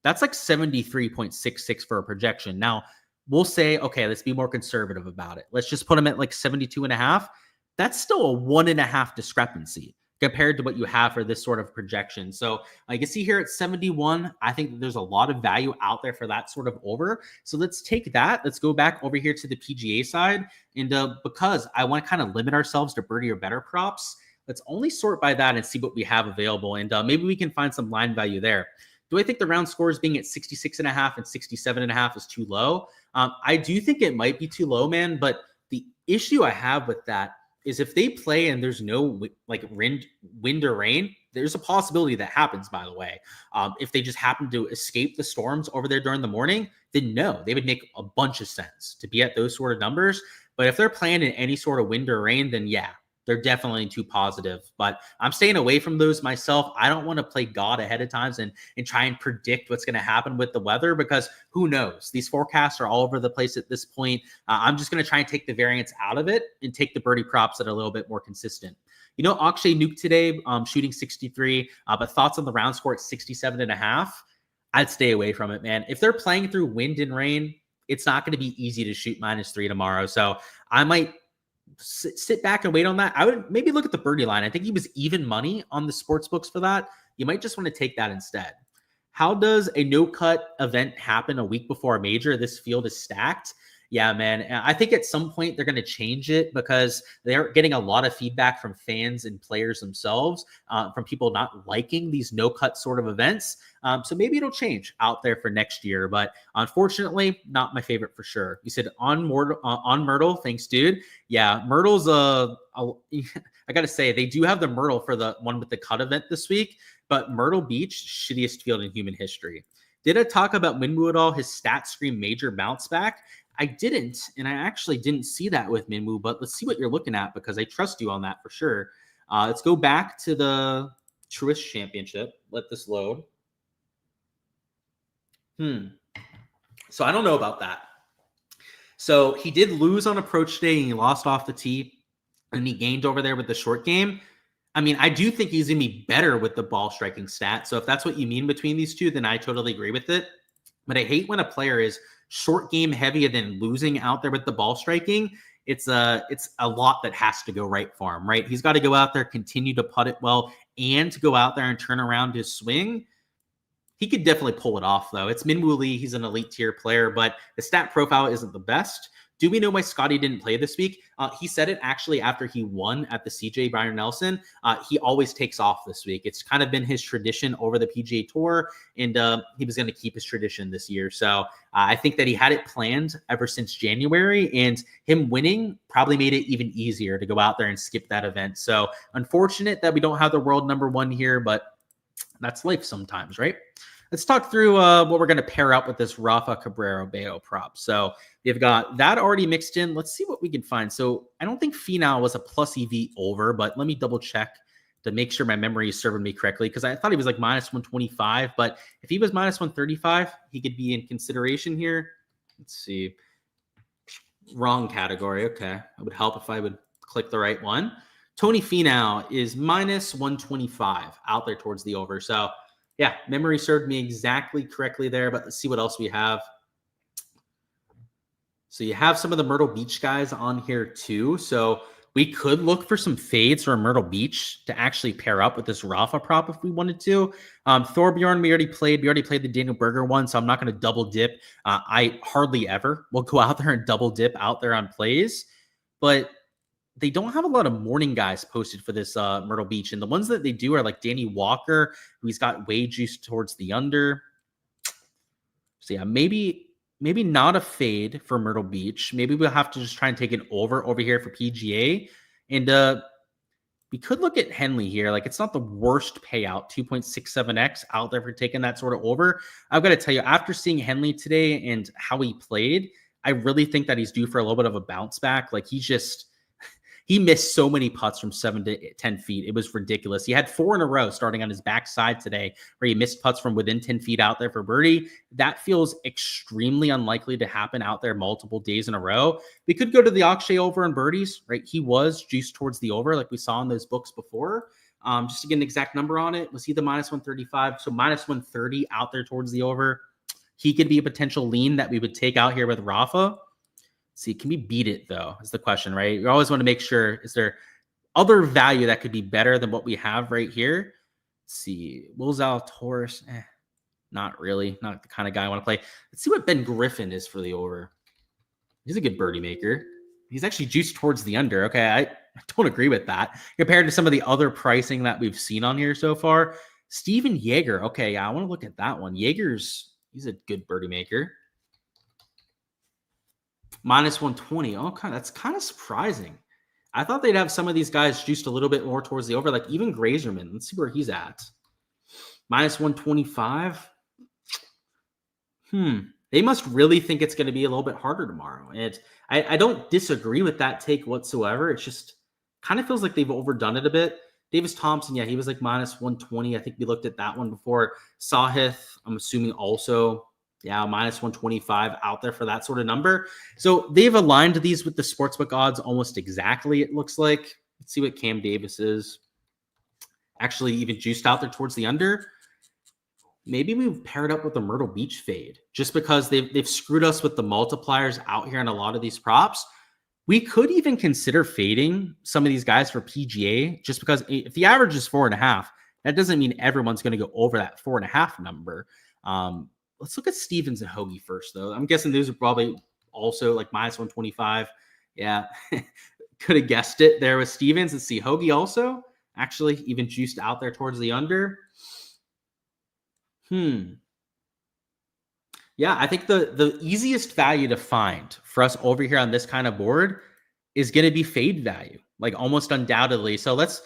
that's like 73.66 for a projection. Now, we'll say, okay, let's be more conservative about it. Let's just put him at like 72.5. That's still a 1.5 discrepancy compared to what you have for this sort of projection. So you can see here at 71, I think that there's a lot of value out there for that sort of over. So let's take that. Let's go back over here to the PGA side. And because I want to kind of limit ourselves to birdie or better props, let's only sort by that and see what we have available. And maybe we can find some line value there. Do I think the round scores being at 66.5 and 67.5 is too low? I do think it might be too low, man. But the issue I have with that is if they play and there's no like wind or rain, there's a possibility that happens, by the way. If they just happen to escape the storms over there during the morning, then no, they would make a bunch of sense to be at those sort of numbers. But if they're playing in any sort of wind or rain, then yeah, they're definitely too positive. But I'm staying away from those myself. I don't want to play God ahead of times and try and predict what's going to happen with the weather, because who knows? These forecasts are all over the place at this point. I'm just going to try and take the variance out of it and take the birdie props that are a little bit more consistent. You know, Akshay Nuke today, shooting 63, but thoughts on the round score at 67.5. I'd stay away from it, man. If they're playing through wind and rain, it's not going to be easy to shoot -3 tomorrow. So I might sit back and wait on that. I would maybe look at the birdie line. I think he was even money on the sports books for that. You might just want to take that instead. How does a no-cut event happen a week before a major? This field is stacked. Yeah, man. I think at some point they're going to change it because they're getting a lot of feedback from fans and players themselves, from people not liking these no-cut sort of events. So maybe it'll change out there for next year. But unfortunately, not my favorite for sure. You said on Myrtle. Thanks, dude. Yeah, Myrtle's I got to say, they do have the Myrtle for the one with the cut event this week, but Myrtle Beach, shittiest field in human history. Did I talk about Minwoo at all? His stat scream major bounce back? I didn't, and I actually didn't see that with Minwoo, but let's see what you're looking at because I trust you on that for sure. Let's go back to the Truist Championship. Let this load. So I don't know about that. So he did lose on approach day, and he lost off the tee, and he gained over there with the short game. I mean, I do think he's going to be better with the ball striking stat. So if that's what you mean between these two, then I totally agree with it. But I hate when a player is short game heavy and then losing out there with the ball striking. It's a lot that has to go right for him, right? He's got to go out there, continue to putt it well, and to go out there and turn around his swing. He could definitely pull it off, though. It's Minwoo Lee. He's an elite tier player, but the stat profile isn't the best. Do we know why Scotty didn't play this week? He said it actually after he won at the CJ Byron Nelson. He always takes off this week. It's kind of been his tradition over the PGA Tour, and he was going to keep his tradition this year. So I think that he had it planned ever since January, and him winning probably made it even easier to go out there and skip that event. So unfortunate that we don't have the world number one here, but that's life sometimes, right? Let's talk through what we're going to pair up with this Rafa Cabrera Bello prop. So we've got that already mixed in. Let's see what we can find. So I don't think Finau was a plus EV over, but let me double check to make sure my memory is serving me correctly because I thought he was like minus 125. But if he was minus 135, he could be in consideration here. Let's see. Wrong category. Okay. It would help if I would click the right one. Tony Finau is minus 125 out there towards the over. So yeah, memory served me exactly correctly there, but let's see what else we have. So you have some of the Myrtle Beach guys on here too. So we could look for some fades from Myrtle Beach to actually pair up with this Rafa prop if we wanted to. Thorbjorn, we already played. We already played the Daniel Berger one, so I'm not going to double dip. I hardly ever will go out there and double dip out there on plays. But they don't have a lot of morning guys posted for this Myrtle Beach. And the ones that they do are like Danny Walker, who's got way juice towards the under. So yeah, maybe not a fade for Myrtle Beach. Maybe we'll have to just try and take an over here for PGA. And we could look at Henley here. Like, it's not the worst payout, 2.67x out there for taking that sort of over. I've got to tell you, after seeing Henley today and how he played, I really think that he's due for a little bit of a bounce back. Like, he missed so many putts from 7 to 10 feet. It was ridiculous. He had 4 in a row starting on his backside today where he missed putts from within 10 feet out there for birdie. That feels extremely unlikely to happen out there multiple days in a row. We could go to the Akshay over in birdies, right? He was juiced towards the over like we saw in those books before. Just to get an exact number on it, was he the minus 135? So minus 130 out there towards the over. He could be a potential lean that we would take out here with Rafa. See, can we beat it, though, is the question, right? You always want to make sure, is there other value that could be better than what we have right here? Let's see. Will Zalatoris? Not really. Not the kind of guy I want to play. Let's see what Ben Griffin is for the over. He's a good birdie maker. He's actually juiced towards the under. Okay, I don't agree with that. Compared to some of the other pricing that we've seen on here so far. Steven Jaeger. Okay, yeah, I want to look at that one. Jaeger's, he's a good birdie maker. Minus 120. Oh, that's kind of surprising. I thought they'd have some of these guys juiced a little bit more towards the over, like even Grazerman. Let's see where he's at. Minus 125. They must really think it's going to be a little bit harder tomorrow. And I don't disagree with that take whatsoever. It's just kind of feels like they've overdone it a bit. Davis Thompson, yeah, he was like minus 120. I think we looked at that one before. Sahith, I'm assuming also. Yeah, minus 125 out there for that sort of number. So they've aligned these with the sportsbook odds almost exactly, it looks like. Let's see what Cam Davis is. Actually, even juiced out there towards the under. Maybe we've paired up with the Myrtle Beach fade just because they've screwed us with the multipliers out here on a lot of these props. We could even consider fading some of these guys for PGA just because if the average is 4.5, that doesn't mean everyone's going to go over that 4.5 number. Let's look at Stevens and Hoagie first, though. I'm guessing those are probably also like minus 125. Yeah, could have guessed it there with Stevens. Let's see, Hoagie also actually even juiced out there towards the under. Yeah, I think the easiest value to find for us over here on this kind of board is going to be fade value, like almost undoubtedly. So let's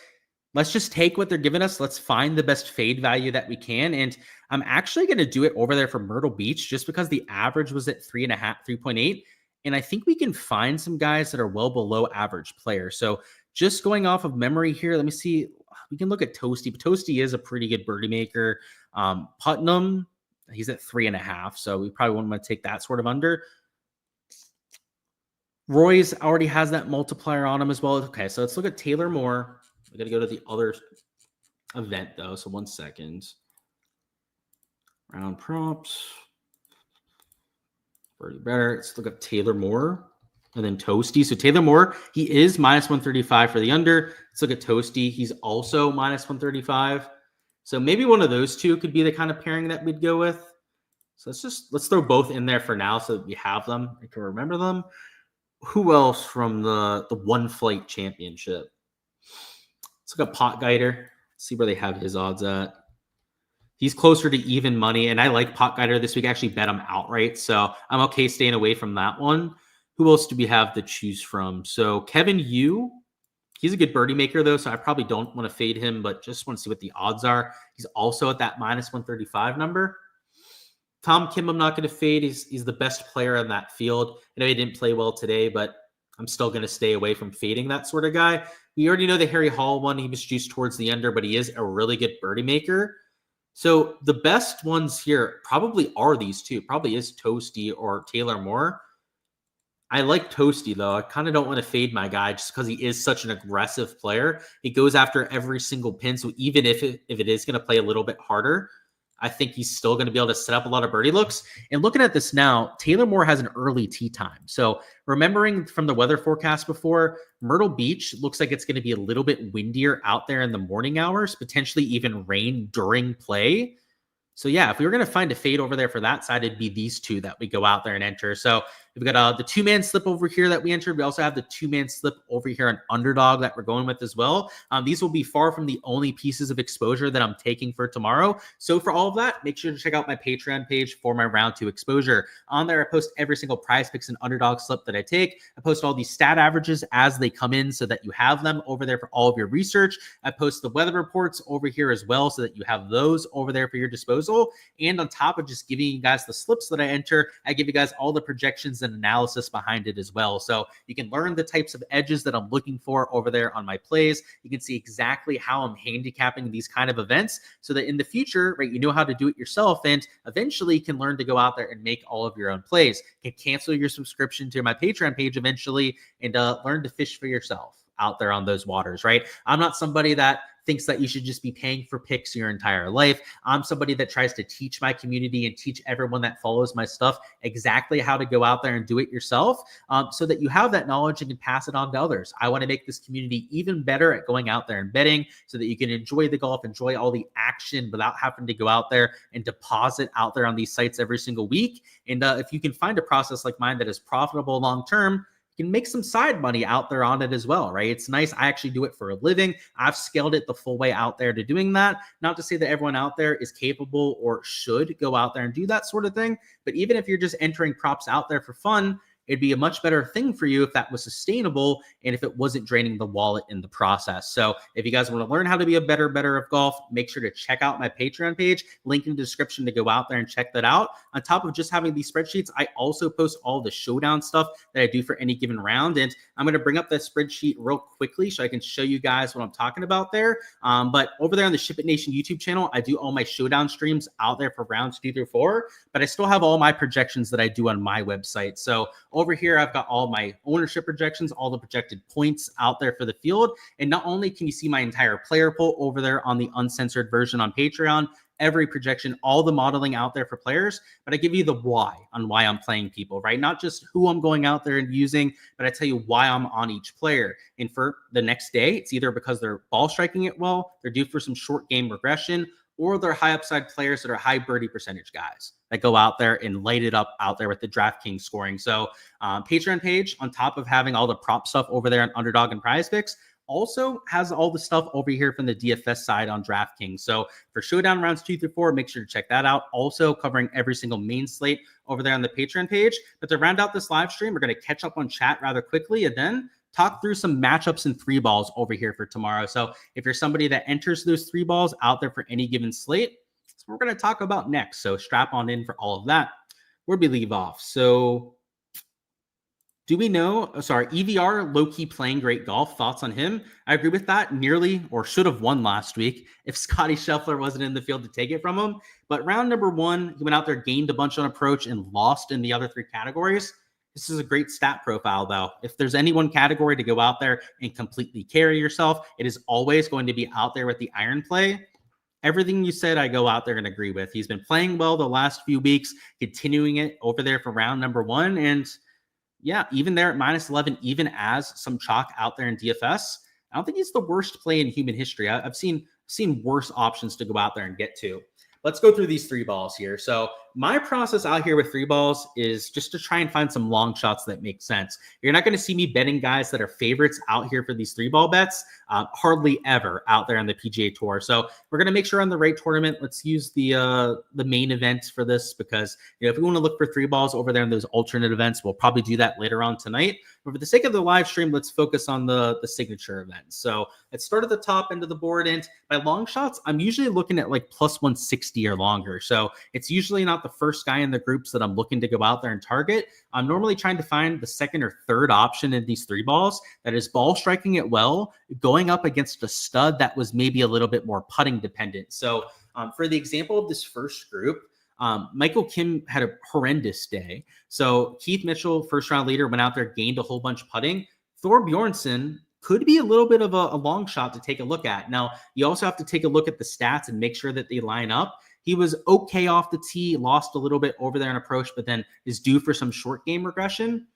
just take what they're giving us. Let's find the best fade value that we can. And I'm actually going to do it over there for Myrtle Beach just because the average was at 3.5, 3.8. And I think we can find some guys that are well below average players. So just going off of memory here, let me see. We can look at Toasty, but Toasty is a pretty good birdie maker. Putnam, he's at 3.5. So we probably wouldn't want to take that sort of under. Roy's already has that multiplier on him as well. Okay, so let's look at Taylor Moore. We got to go to the other event, though. So 1 second. Round props. Pretty better. Let's look at Taylor Moore and then Toasty. So Taylor Moore, he is minus 135 for the under. Let's look at Toasty. He's also minus 135. So maybe one of those two could be the kind of pairing that we'd go with. So let's throw both in there for now so that we have them. We can remember them. Who else from the One Flight Championship? Let's look at Pot Guider. See where they have his odds at. He's closer to even money, and I like Pot Guider this week. I actually bet him outright, so I'm okay staying away from that one. Who else do we have to choose from? So Kevin Yu, he's a good birdie maker, though, so I probably don't want to fade him, but just want to see what the odds are. He's also at that minus 135 number. Tom Kim, I'm not going to fade. He's the best player on that field. I know he didn't play well today, but I'm still going to stay away from fading that sort of guy. We already know the Harry Hall one. He was juiced towards the under, but he is a really good birdie maker. So the best ones here probably are these two. Probably is Toasty or Taylor Moore. I like Toasty, though. I kind of don't want to fade my guy just because he is such an aggressive player. He goes after every single pin. So even if it is going to play a little bit harder, I think he's still going to be able to set up a lot of birdie looks. And looking at this now, Taylor Moore has an early tee time. So remembering from the weather forecast before, Myrtle Beach looks like it's going to be a little bit windier out there in the morning hours, potentially even rain during play. So yeah, if we were going to find a fade over there for that side, it'd be these two that we go out there and enter. So we've got the two-man slip over here that we entered. We also have the two-man slip over here on Underdog that we're going with as well. These will be far from the only pieces of exposure that I'm taking for tomorrow. So for all of that, make sure to check out my Patreon page for my round 2 exposure. On there, I post every single prize picks and Underdog slip that I take. I post all these stat averages as they come in so that you have them over there for all of your research. I post the weather reports over here as well so that you have those over there for your disposal. And on top of just giving you guys the slips that I enter, I give you guys all the projections and analysis behind it as well. So you can learn the types of edges that I'm looking for over there on my plays. You can see exactly how I'm handicapping these kind of events so that in the future, right, you know how to do it yourself and eventually can learn to go out there and make all of your own plays. You can cancel your subscription to my Patreon page eventually and learn to fish for yourself out there on those waters, right? I'm not somebody that thinks that you should just be paying for picks your entire life. I'm somebody that tries to teach my community and teach everyone that follows my stuff exactly how to go out there and do it yourself so that you have that knowledge and can pass it on to others. I want to make this community even better at going out there and betting so that you can enjoy the golf, enjoy all the action without having to go out there and deposit out there on these sites every single week. And if you can find a process like mine that is profitable long-term, you can make some side money out there on it as well, right? It's nice. I actually do it for a living. I've scaled it the full way out there to doing that. Not to say that everyone out there is capable or should go out there and do that sort of thing. But even if you're just entering props out there for fun, it'd be a much better thing for you if that was sustainable and if it wasn't draining the wallet in the process. So if you guys want to learn how to be a better of golf, make sure to check out my Patreon page, link in the description to go out there and check that out. On top of just having these spreadsheets, I also post all the showdown stuff that I do for any given round. And I'm going to bring up that spreadsheet real quickly so I can show you guys what I'm talking about there. But over there on the Ship It Nation YouTube channel, I do all my showdown streams out there for rounds 2 through 4, but I still have all my projections that I do on my website. So over here, I've got all my ownership projections, all the projected points out there for the field. And not only can you see my entire player pool over there on the uncensored version on Patreon, every projection, all the modeling out there for players, but I give you the why on why I'm playing people, right? Not just who I'm going out there and using, but I tell you why I'm on each player. And for the next day, it's either because they're ball striking it well, they're due for some short game regression, or they're high upside players that are high birdie percentage guys that go out there and light it up out there with the Draftkings scoring. So Patreon page, on top of having all the prop stuff over there on Underdog and PrizePicks, also has all the stuff over here from the DFS side on DraftKings. So for Showdown rounds 2 through 4, make sure to check that out. Also covering every single main slate over there on the Patreon page. But to round out this live stream, we're going to catch up on chat rather quickly and then talk through some matchups and 3 balls over here for tomorrow. So if you're somebody that enters those 3 balls out there for any given slate, that's what we're going to talk about next. So strap on in for all of that. Where'd we leave off? So do we know, EVR low-key playing great golf. Thoughts on him? I agree with that. Nearly, or should have won last week if Scotty Scheffler wasn't in the field to take it from him. But round number 1, he went out there, gained a bunch on approach, and lost in the other 3 categories. This is a great stat profile, though. If there's any one category to go out there and completely carry yourself, it is always going to be out there with the iron play. Everything you said, I go out there and agree with. He's been playing well the last few weeks, continuing it over there for round number 1, and yeah, even there at minus 11, even as some chalk out there in DFS, I don't think he's the worst play in human history. I've seen worse options to go out there and get to. Let's go through these 3 balls here. So my process out here with 3 balls is just to try and find some long shots that make sense. You're not going to see me betting guys that are favorites out here for these 3 ball bets. Hardly ever out there on the PGA Tour. So we're going to make sure on the right tournament, let's use the main event for this, because if we want to look for 3 balls over there in those alternate events, we'll probably do that later on tonight. But for the sake of the live stream, let's focus on the signature events. So let's start at the top end of the board. And by long shots, I'm usually looking at like plus 160 or longer. So it's usually not the first guy in the groups that I'm looking to go out there and target. I'm normally trying to find the second or third option in these 3 balls that is ball striking it well, going up against a stud that was maybe a little bit more putting dependent. So for the example of this first group, Michael Kim had a horrendous day. So Keith Mitchell, first round leader, went out there, gained a whole bunch of putting. Thor Bjornsson could be a little bit of a long shot to take a look at. Now, you also have to take a look at the stats and make sure that they line up. He was okay off the tee, lost a little bit over there in approach, but then is due for some short game regression.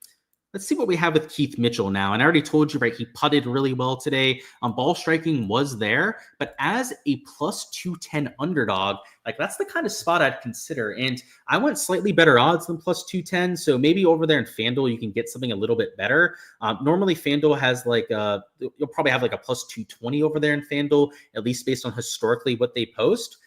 Let's see what we have with Keith Mitchell now. And I already told you, right, he putted really well today. Ball striking was there, but as a plus 210 underdog, like that's the kind of spot I'd consider. And I went slightly better odds than plus 210. So maybe over there in FanDuel, you can get something a little bit better. Normally FanDuel has like you'll probably have like a plus 220 over there in FanDuel, at least based on historically what they post.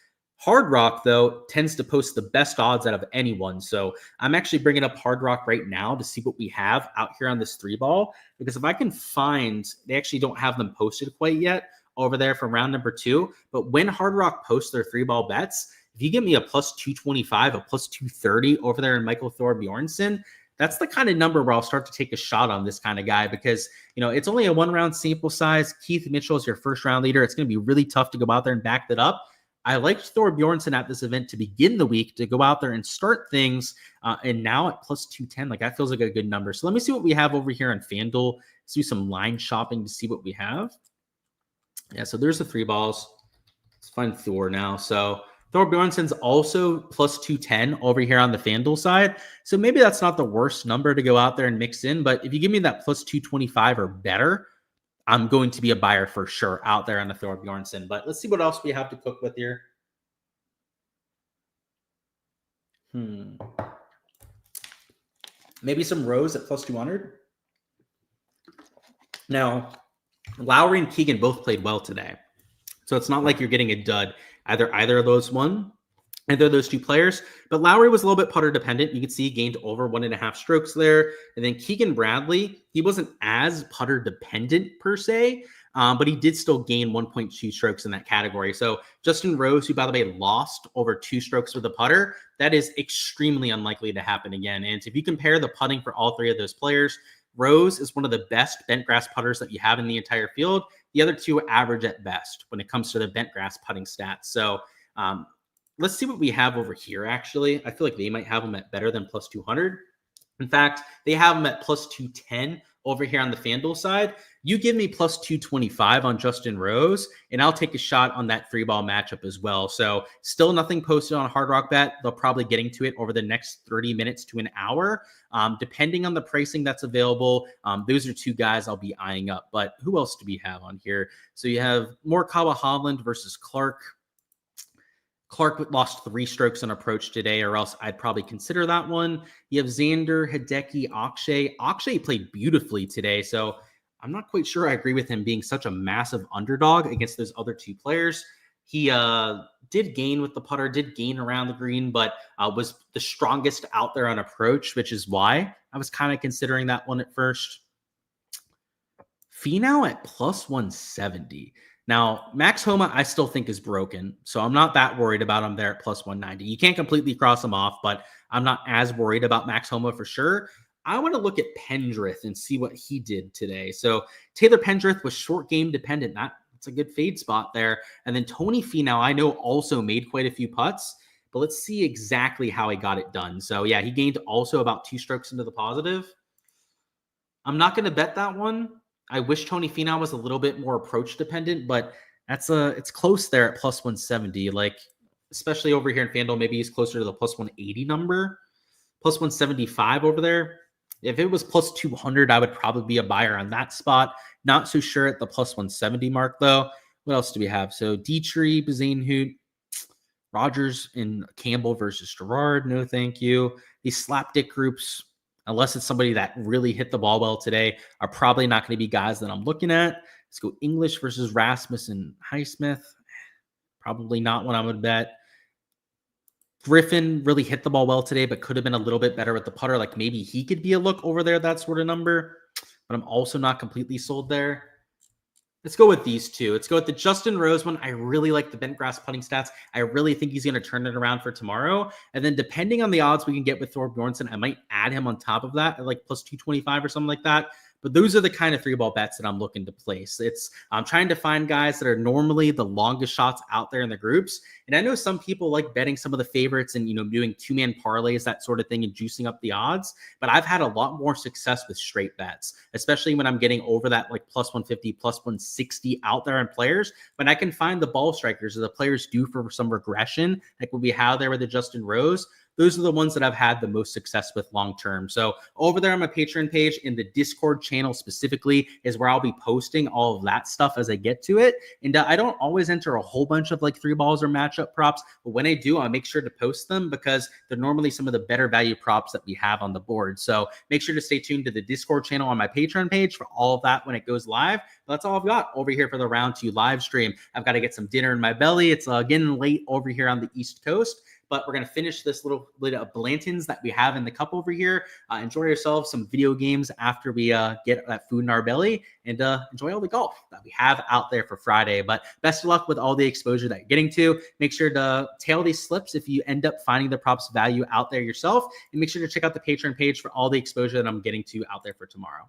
Hard Rock, though, tends to post the best odds out of anyone. So I'm actually bringing up Hard Rock right now to see what we have out here on this 3 ball. Because if I can find, they actually don't have them posted quite yet over there for round number 2. But when Hard Rock posts their 3 ball bets, if you give me a plus 225, a plus 230 over there in Michael Thor Bjornsson, that's the kind of number where I'll start to take a shot on this kind of guy, because, it's only a 1 round sample size. Keith Mitchell is your first round leader. It's going to be really tough to go out there and back that up. I liked Thor Bjornsson at this event to begin the week to go out there and start things. And now at plus 210, like that feels like a good number. So let me see what we have over here on FanDuel. Let's do some line shopping to see what we have. Yeah, so there's the 3 balls. Let's find Thor now. So Thor Bjornsson's also plus 210 over here on the FanDuel side. So maybe that's not the worst number to go out there and mix in. But if you give me that plus 225 or better, I'm going to be a buyer for sure out there on the Thor Bjornsson. But let's see what else we have to cook with here. Maybe some Rose at plus 200. Now, Lowry and Keegan both played well today. So it's not like you're getting a dud either of those those 2 players. But Lowry was a little bit putter dependent. You can see he gained over 1.5 strokes there. And then Keegan Bradley, he wasn't as putter dependent per se, but he did still gain 1.2 strokes in that category. So Justin Rose, who by the way lost over 2 strokes with the putter, that is extremely unlikely to happen again. And if you compare the putting for all 3 of those players, Rose is one of the best bent grass putters that you have in the entire field. The other 2 are average at best when it comes to the bent grass putting stats. So let's see what we have over here, actually. I feel like they might have them at better than plus 200. In fact, they have them at plus 210 over here on the FanDuel side. You give me plus 225 on Justin Rose, and I'll take a shot on that 3 ball matchup as well. So still nothing posted on Hard Rock Bet. They'll probably getting to it over the next 30 minutes to an hour. Depending on the pricing that's available, those are 2 guys I'll be eyeing up. But who else do we have on here? So you have Morikawa Hovland versus Clark. Clark lost 3 strokes on approach today, or else I'd probably consider that one. You have Xander, Hideki, Akshay. Akshay played beautifully today, so I'm not quite sure I agree with him being such a massive underdog against those other 2 players. He did gain with the putter, did gain around the green, but was the strongest out there on approach, which is why I was kind of considering that one at first. Finau at plus 170. Now, Max Homa, I still think is broken, so I'm not that worried about him there at plus 190. You can't completely cross him off, but I'm not as worried about Max Homa for sure. I want to look at Pendrith and see what he did today. So Taylor Pendrith was short game dependent. That's a good fade spot there. And then Tony Finau, I know, also made quite a few putts, but let's see exactly how he got it done. So yeah, he gained also about 2 strokes into the positive. I'm not going to bet that one. I wish Tony Finau was a little bit more approach dependent, but it's close there at plus 170. Like, especially over here in FanDuel, maybe he's closer to the plus 180 number, plus 175 over there. If it was plus 200, I would probably be a buyer on that spot. Not so sure at the plus 170 mark, though. What else do we have? So Dietrich, Bazane, Rogers and Campbell versus Gerard. No, thank you. These slapdick groups, unless it's somebody that really hit the ball well today, are probably not going to be guys that I'm looking at. Let's go English versus Rasmussen Highsmith. Probably not one I would bet. Griffin really hit the ball well today, but could have been a little bit better with the putter. Like maybe he could be a look over there, that sort of number. But I'm also not completely sold there. Let's go with these 2. Let's go with the Justin Rose one. I really like the bent grass putting stats. I really think he's going to turn it around for tomorrow. And then depending on the odds we can get with Thor Bjornsson, I might add him on top of that at like plus 225 or something like that. But those are the kind of 3-ball bets that I'm looking to place. I'm trying to find guys that are normally the longest shots out there in the groups. And I know some people like betting some of the favorites and, doing 2-man parlays, that sort of thing, and juicing up the odds. But I've had a lot more success with straight bets, especially when I'm getting over that like plus 150, plus 160 out there in players. But I can find the ball strikers or the players due for some regression, like what we have there with the Justin Rose. Those are the ones that I've had the most success with long-term. So over there on my Patreon page, in the Discord channel specifically, is where I'll be posting all of that stuff as I get to it. And I don't always enter a whole bunch of like 3 balls or matchup props, but when I do, I'll make sure to post them because they're normally some of the better value props that we have on the board. So make sure to stay tuned to the Discord channel on my Patreon page for all of that when it goes live. But that's all I've got over here for the round 2 live stream. I've got to get some dinner in my belly. It's getting late over here on the East Coast. But we're going to finish this little bit of Blanton's that we have in the cup over here. Enjoy yourselves some video games after we get that food in our belly, and enjoy all the golf that we have out there for Friday. But best of luck with all the exposure that you're getting to. Make sure to tail these slips if you end up finding the props value out there yourself. And make sure to check out the Patreon page for all the exposure that I'm getting to out there for tomorrow.